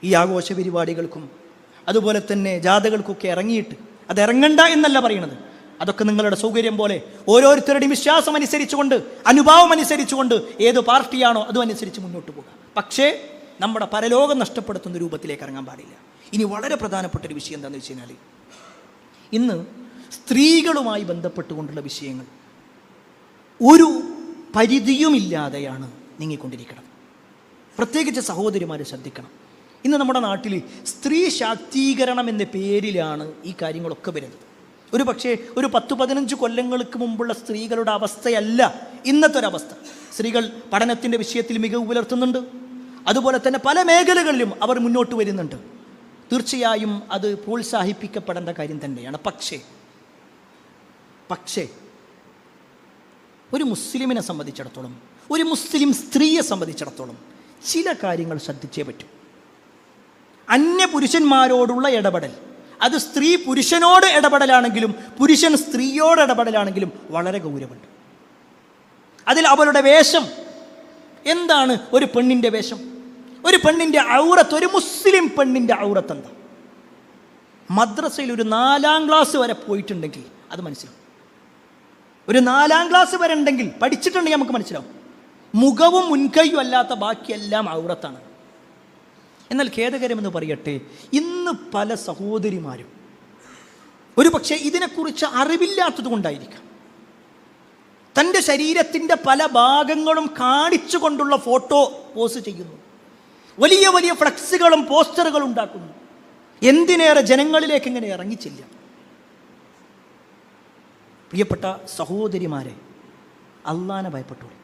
ഈ ആഘോഷ പരിപാടികൾക്കും അതുപോലെ തന്നെ ജാഥകൾക്കൊക്കെ ഇറങ്ങിയിട്ട്, അത് ഇറങ്ങണ്ട എന്നല്ല പറയുന്നത്, അതൊക്കെ നിങ്ങളുടെ സൗകര്യം പോലെ ഓരോരുത്തരുടെയും വിശ്വാസം അനുസരിച്ചുകൊണ്ട്, അനുഭാവം അനുസരിച്ചുകൊണ്ട്, ഏത് പാർട്ടിയാണോ അതും അനുസരിച്ച് മുന്നോട്ട് പോകുക. പക്ഷേ നമ്മുടെ പരലോകം നഷ്ടപ്പെടുത്തുന്ന രൂപത്തിലേക്ക് ഇറങ്ങാൻ പാടില്ല. ഇനി വളരെ പ്രധാനപ്പെട്ടൊരു വിഷയം എന്താണെന്ന് വെച്ച് കഴിഞ്ഞാൽ, ഇന്ന് സ്ത്രീകളുമായി ബന്ധപ്പെട്ടുകൊണ്ടുള്ള വിഷയങ്ങൾ ഒരു പരിധിയുമില്ലാതെയാണ് നീങ്ങിക്കൊണ്ടിരിക്കുന്നത്. പ്രത്യേകിച്ച് സഹോദരിമാരെ ശ്രദ്ധിക്കണം. ഇന്ന് നമ്മുടെ നാട്ടിൽ സ്ത്രീ ശാക്തീകരണം എന്ന പേരിലാണ് ഈ കാര്യങ്ങളൊക്കെ വരുന്നത്. ഒരു പക്ഷേ ഒരു 10-15 കൊല്ലങ്ങൾക്ക് മുമ്പുള്ള സ്ത്രീകളുടെ അവസ്ഥയല്ല ഇന്നത്തെ ഒരവസ്ഥ. സ്ത്രീകൾ പഠനത്തിൻ്റെ വിഷയത്തിൽ മികവ് പുലർത്തുന്നുണ്ട്, അതുപോലെ തന്നെ പല മേഖലകളിലും അവർ മുന്നോട്ട് വരുന്നുണ്ട്. തീർച്ചയായും അത് പ്രോത്സാഹിപ്പിക്കപ്പെടേണ്ട കാര്യം തന്നെയാണ്. പക്ഷേ ഒരു മുസ്ലിമിനെ സംബന്ധിച്ചിടത്തോളം, ഒരു മുസ്ലിം സ്ത്രീയെ സംബന്ധിച്ചിടത്തോളം ചില കാര്യങ്ങൾ ശ്രദ്ധിച്ചേ പറ്റൂ. അന്യ പുരുഷന്മാരോടുള്ള ഇടപെടൽ, അത് സ്ത്രീ പുരുഷനോട് ഇടപെടലാണെങ്കിലും പുരുഷൻ സ്ത്രീയോട് ഇടപെടലാണെങ്കിലും വളരെ ഗൗരവമുണ്ട്. അതിൽ അവളുടെ വേഷം എന്താണ്? ഒരു പെണ്ണിൻ്റെ വേഷം, ഒരു പെണ്ണിൻ്റെ ഔറത്ത്, ഒരു മുസ്ലിം പെണ്ണിൻ്റെ ഔറത്ത് എന്താ? മദ്രസയിൽ ഒരു 4ാം ക്ലാസ് വരെ പോയിട്ടുണ്ടെങ്കിൽ അത് മനസ്സിലാവും. ഒരു 4ാം ക്ലാസ് വരെ ഉണ്ടെങ്കിൽ, പഠിച്ചിട്ടുണ്ടെങ്കിൽ നമുക്ക് മനസ്സിലാവും. മുഖവും മുൻകൈയും അല്ലാത്ത ബാക്കിയെല്ലാം ഔറത്താണ്. എന്നാൽ ഖേദകരമെന്ന് പറയട്ടെ, ഇന്ന് പല സഹോദരിമാരും ഒരു പക്ഷേ ഇതിനെക്കുറിച്ച് അറിവില്ലാത്തത് കൊണ്ടായിരിക്കാം തൻ്റെ ശരീരത്തിൻ്റെ പല ഭാഗങ്ങളും കാണിച്ചുകൊണ്ടുള്ള ഫോട്ടോ പോസ്റ്റ് ചെയ്യുന്നു, വലിയ വലിയ ഫ്ലക്സുകളും പോസ്റ്ററുകളും ഉണ്ടാക്കുന്നു. എന്തിനേറെ ജനങ്ങളിലേക്ക് ഇങ്ങനെ ഇറങ്ങിച്ചില്ല. പ്രിയപ്പെട്ട സഹോദരിമാരെ, അള്ളാനെ ഭയപ്പെട്ടോളൂ.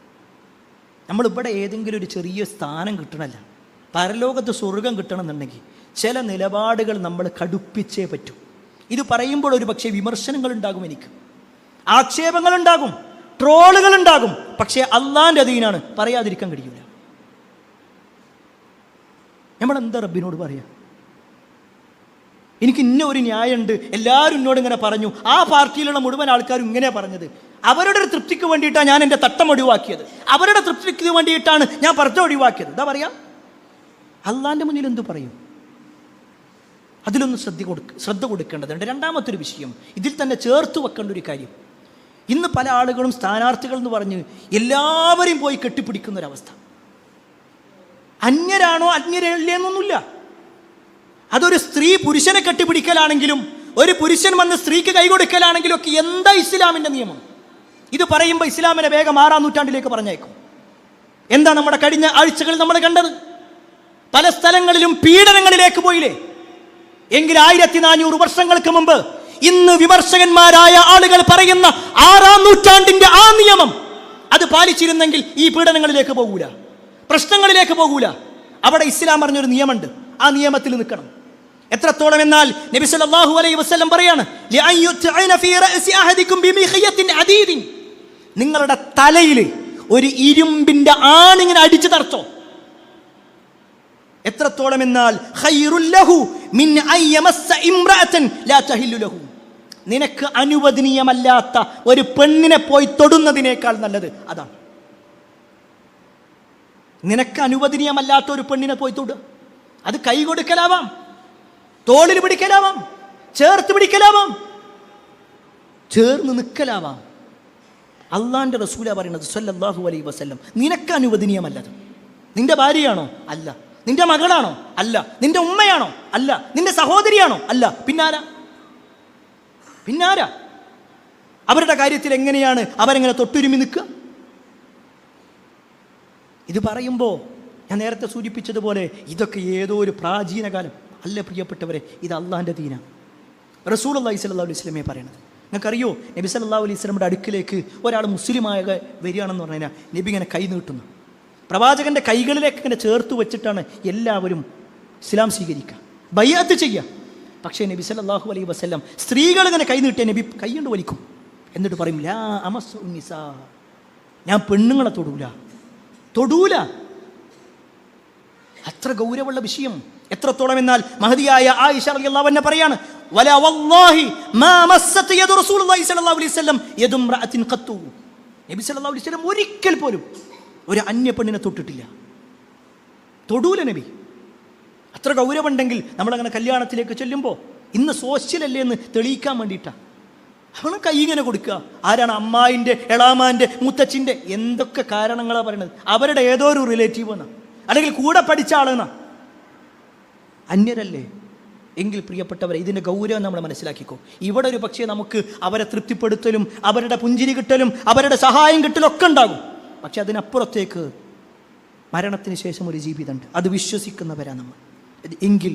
നമ്മളിവിടെ ഏതെങ്കിലും ഒരു ചെറിയ സ്ഥാനം കിട്ടണമല്ല, പരലോകത്ത് സ്വർഗം കിട്ടണമെന്നുണ്ടെങ്കിൽ ചില നിലപാടുകൾ നമ്മൾ കടുപ്പിച്ചേ പറ്റൂ. ഇത് പറയുമ്പോൾ ഒരു പക്ഷേ വിമർശനങ്ങളുണ്ടാകും, എനിക്ക് ആക്ഷേപങ്ങളുണ്ടാകും, ട്രോളുകളുണ്ടാകും. പക്ഷേ അള്ളാൻ്റെ അധീനാണ്, പറയാതിരിക്കാൻ കഴിയില്ല. നമ്മളെന്താ റബ്ബിനോട് പറയാ? എനിക്ക് ഇന്ന ഒരു ന്യായമുണ്ട്, എല്ലാവരും എന്നോട് ഇങ്ങനെ പറഞ്ഞു, ആ പാർട്ടിയിലുള്ള മുഴുവൻ ആൾക്കാരും ഇങ്ങനെ പറഞ്ഞത്, അവരുടെ ഒരു തൃപ്തിക്ക് വേണ്ടിയിട്ടാണ് ഞാൻ എൻ്റെ തട്ടം ഒഴിവാക്കിയത്, അവരുടെ തൃപ്തിക്ക് വേണ്ടിയിട്ടാണ് ഞാൻ പർദ്ദ ഒഴിവാക്കിയത്. എന്താ പറയാ? അള്ളാൻ്റെ മുന്നിൽ എന്തു പറയും? അതിലൊന്ന് ശ്രദ്ധ കൊടുക്കേണ്ടതുണ്ട്. രണ്ടാമത്തൊരു വിഷയം, ഇതിൽ തന്നെ ചേർത്ത് വെക്കേണ്ട ഒരു കാര്യം, ഇന്ന് പല ആളുകളും സ്ഥാനാർത്ഥികൾ എന്ന് പറഞ്ഞ് എല്ലാവരെയും പോയി കെട്ടിപ്പിടിക്കുന്നൊരവസ്ഥ. അന്യരാണോ അന്യരല്ലേന്നൊന്നുമില്ല. അതൊരു സ്ത്രീ പുരുഷനെ കെട്ടിപ്പിടിക്കലാണെങ്കിലും ഒരു പുരുഷൻ വന്ന് സ്ത്രീക്ക് കൈകൊടുക്കലാണെങ്കിലും ഒക്കെ എന്താ ഇസ്ലാമിൻ്റെ നിയമം? ഇത് പറയുമ്പോൾ ഇസ്ലാമിനെ വേഗം 6ാം നൂറ്റാണ്ടിലേക്ക് പറഞ്ഞേക്കും. എന്താ നമ്മുടെ കഴിഞ്ഞ ആഴ്ചകളിൽ നമ്മൾ കണ്ടത്? പല സ്ഥലങ്ങളിലും പീഡനങ്ങളിലേക്ക് പോയില്ലേ? എങ്കിൽ 1400 വർഷങ്ങൾക്ക് മുമ്പ് ഇന്ന് വിമർശകന്മാരായ ആളുകൾ പറയുന്ന 6ാം നൂറ്റാണ്ടിന്റെ ആ നിയമം അത് പാലിച്ചിരുന്നെങ്കിൽ ഈ പീഡനങ്ങളിലേക്ക് പോകൂല, പ്രശ്നങ്ങളിലേക്ക് പോകൂല. അവിടെ ഇസ്ലാം പറഞ്ഞൊരു നിയമമുണ്ട്, ആ നിയമത്തിൽ നിൽക്കണം. എത്രത്തോളം എന്നാൽ നബി സല്ലല്ലാഹു അലൈഹി വസല്ലം പറയാണ്, നിങ്ങളുടെ തലയിൽ ഒരു ഇരുമ്പിന്റെ ആണിങ്ങനെ അടിച്ചു തറച്ചോ. എത്രത്തോളം എന്നാൽ നിനക്ക് അനുവദനീയമല്ലാത്ത ഒരു പെണ്ണിനെ പോയി തൊടുന്നതിനേക്കാൾ നല്ലത് അതാണ്. നിനക്ക് അനുവദനീയമല്ലാത്ത ഒരു പെണ്ണിനെ പോയി തൊടുക, അത് കൈ കൊടുക്കലാവാം, തോളിൽ പിടിക്കലാവാം, ചേർത്ത് പിടിക്കലാവാം, ചേർന്ന് നിൽക്കലാവാം. അള്ളാന്റെ റസൂല പറയുന്നത് സല്ലല്ലാഹു അലൈഹി വസല്ലം, നിനക്ക് അനുവദനീയമല്ലത്. നിന്റെ ഭാര്യയാണോ? അല്ല. നിന്റെ മകളാണോ? അല്ല. നിന്റെ ഉമ്മയാണോ? അല്ല. നിന്റെ സഹോദരിയാണോ? അല്ല. പിന്നാരാ? അവരുടെ കാര്യത്തിൽ എങ്ങനെയാണ് അവരെങ്ങനെ തൊട്ടുരുമി നിൽക്കുക? ഇത് പറയുമ്പോൾ ഞാൻ നേരത്തെ സൂചിപ്പിച്ചതുപോലെ ഇതൊക്കെ ഏതോ ഒരു പ്രാചീന കാലം അല്ല പ്രിയപ്പെട്ടവരെ, ഇത് അള്ളാൻ്റെ ദീനാണ്. റസൂലുള്ളാഹി സ്വല്ലല്ലാഹു അലൈഹി വസല്ലമയെ പറയണത്. നിങ്ങൾക്കറിയോ, നബി സല്ലല്ലാഹു അലൈഹി വസല്ലമയുടെ അടുക്കിലേക്ക് ഒരാൾ മുസ്ലിമായ വരികയാണെന്ന് പറഞ്ഞു കഴിഞ്ഞാൽ നബി ഇങ്ങനെ കൈ നീട്ടുന്നു. പ്രവാചകന്റെ കൈകളിലേക്ക് ഇങ്ങനെ ചേർത്ത് വെച്ചിട്ടാണ് എല്ലാവരും ഇസ്ലാം സ്വീകരിക്കുക, ബൈഅത്ത് ചെയ്യുക. പക്ഷേ നബി സല്ലല്ലാഹു അലൈഹി വസല്ലം സ്ത്രീകൾ ഇങ്ങനെ കൈ നീട്ടിയ നബി കൈ കൊണ്ട് വലിക്കും. എന്നിട്ട് പറയും, ലാ അമസ്സു നിസാ, ഞാൻ പെണ്ണുങ്ങളെ തൊടൂല. അത്ര ഗൗരവമുള്ള വിഷയം. എത്രത്തോളം എന്നാൽ മഹദിയായ ആയിഷ റളിയല്ലാഹു അൻഹ പറയാണ്, വലാ വല്ലാഹി മാ മസ്സത് യദു റസൂലുള്ളാഹി സ്വല്ലല്ലാഹു അലൈഹി വസല്ലം യദു ഇംറഅത്തിൻ ഖത്തു. നബി സല്ലല്ലാഹു അലൈഹി വസല്ലം ഒരിക്കൽ പോലും ഒരു അന്യ പെണ്ണിനെ തൊട്ടിട്ടില്ല, തൊടൂല നബി. അത്ര ഗൗരവമുണ്ടെങ്കിൽ നമ്മളങ്ങനെ കല്യാണത്തിലേക്ക് ചെല്ലുമ്പോൾ ഇന്ന് സോഷ്യലല്ലേ എന്ന് തെളിയിക്കാൻ വേണ്ടിയിട്ടാണ് അവളെ കൈ ഇങ്ങനെ കൊടുക്കുക. ആരാണ്? അമ്മായിൻ്റെ, എളാമാൻ്റെ, മുത്തച്ഛൻ്റെ, എന്തൊക്കെ കാരണങ്ങളാണ് പറയുന്നത്. അവരുടെ ഏതോ ഒരു റിലേറ്റീവ് എന്നാ, അല്ലെങ്കിൽ കൂടെ പഠിച്ച ആളെന്നാ. അന്യരല്ലേ? എങ്കിൽ പ്രിയപ്പെട്ടവരെ, ഇതിൻ്റെ ഗൗരവം നമ്മൾ മനസ്സിലാക്കിക്കോ. ഇവിടെ ഒരു പക്ഷേ നമുക്ക് അവരെ തൃപ്തിപ്പെടുത്തലും അവരുടെ പുഞ്ചിരി കിട്ടലും അവരുടെ സഹായം കിട്ടലും ഒക്കെ ഉണ്ടാകും. പക്ഷെ അതിനപ്പുറത്തേക്ക് മരണത്തിന് ശേഷം ഒരു ജീവിതമുണ്ട്, അത് വിശ്വസിക്കുന്നവരാണ് നമ്മൾ. എങ്കിൽ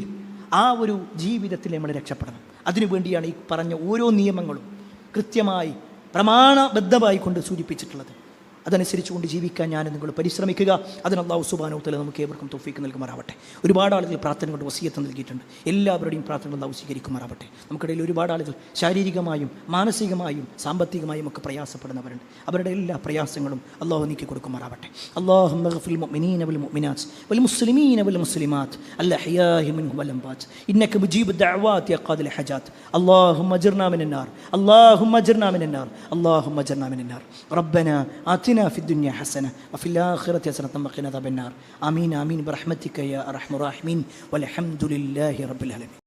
ആ ഒരു ജീവിതത്തിൽ നമ്മൾ രക്ഷപ്പെടണം. അതിനുവേണ്ടിയാണ് ഈ പറഞ്ഞ ഓരോ നിയമങ്ങളും കൃത്യമായി പ്രമാണബദ്ധമായി കൊണ്ട് സൂചിപ്പിച്ചിട്ടുള്ളത്. അതനുസരിച്ചുകൊണ്ട് ജീവിക്കാൻ ഞാൻ നിങ്ങൾ പരിശ്രമിക്കുക. അതിന് അല്ലാഹു സുബ്ഹാനഹു വ തആല നമുക്ക് ഏവർക്കും തൗഫീഖ് നൽകുമാറാവട്ടെ. ഒരുപാട് ആളുകൾ പ്രാർത്ഥന കൊണ്ട് വസിയത്ത് നൽകിയിട്ടുണ്ട്. എല്ലാവരുടെയും പ്രാർത്ഥന അല്ലാഹു സ്വീകരിക്കുമാറാവട്ടെ. നമുക്കിടയിൽ ഒരുപാട് ആളുകൾ ശാരീരികമായും മാനസികമായും സാമ്പത്തികമായും ഒക്കെ പ്രയാസപ്പെടുന്നവരുണ്ട്. അവരുടെ എല്ലാ പ്രയാസങ്ങളും അല്ലാഹു നീക്കി കൊടുക്കുമാറാവട്ടെ. അല്ലാഹുമ്മ ഗ്ഫിർ മുഅ്മിനീന വൽ മുഅ്മിനാത്ത് വൽ മുസ്ലിമീന വൽ മുസ്ലിമാത്ത് അൽഹയാഇ മിൻഹും വൽ അംവാത്ത് ഇന്നക മുജീബു ദഅവാതി യാ ഖാദിൽ ഹജാത്ത്. അല്ലാഹുമ്മ അജിർനാ മിനൻ നാർ, അല്ലാഹുമ്മ അജിർനാ മിനൻ നാർ, അല്ലാഹുമ്മ അജിർനാ മിനൻ നാർ. റബ്ബനാ آتنا في الدنيا حسنة وفي الآخرة حسنة وقنا عذاب النار آمين آمين برحمتك يا أرحم الراحمين والحمد لله رب العالمين.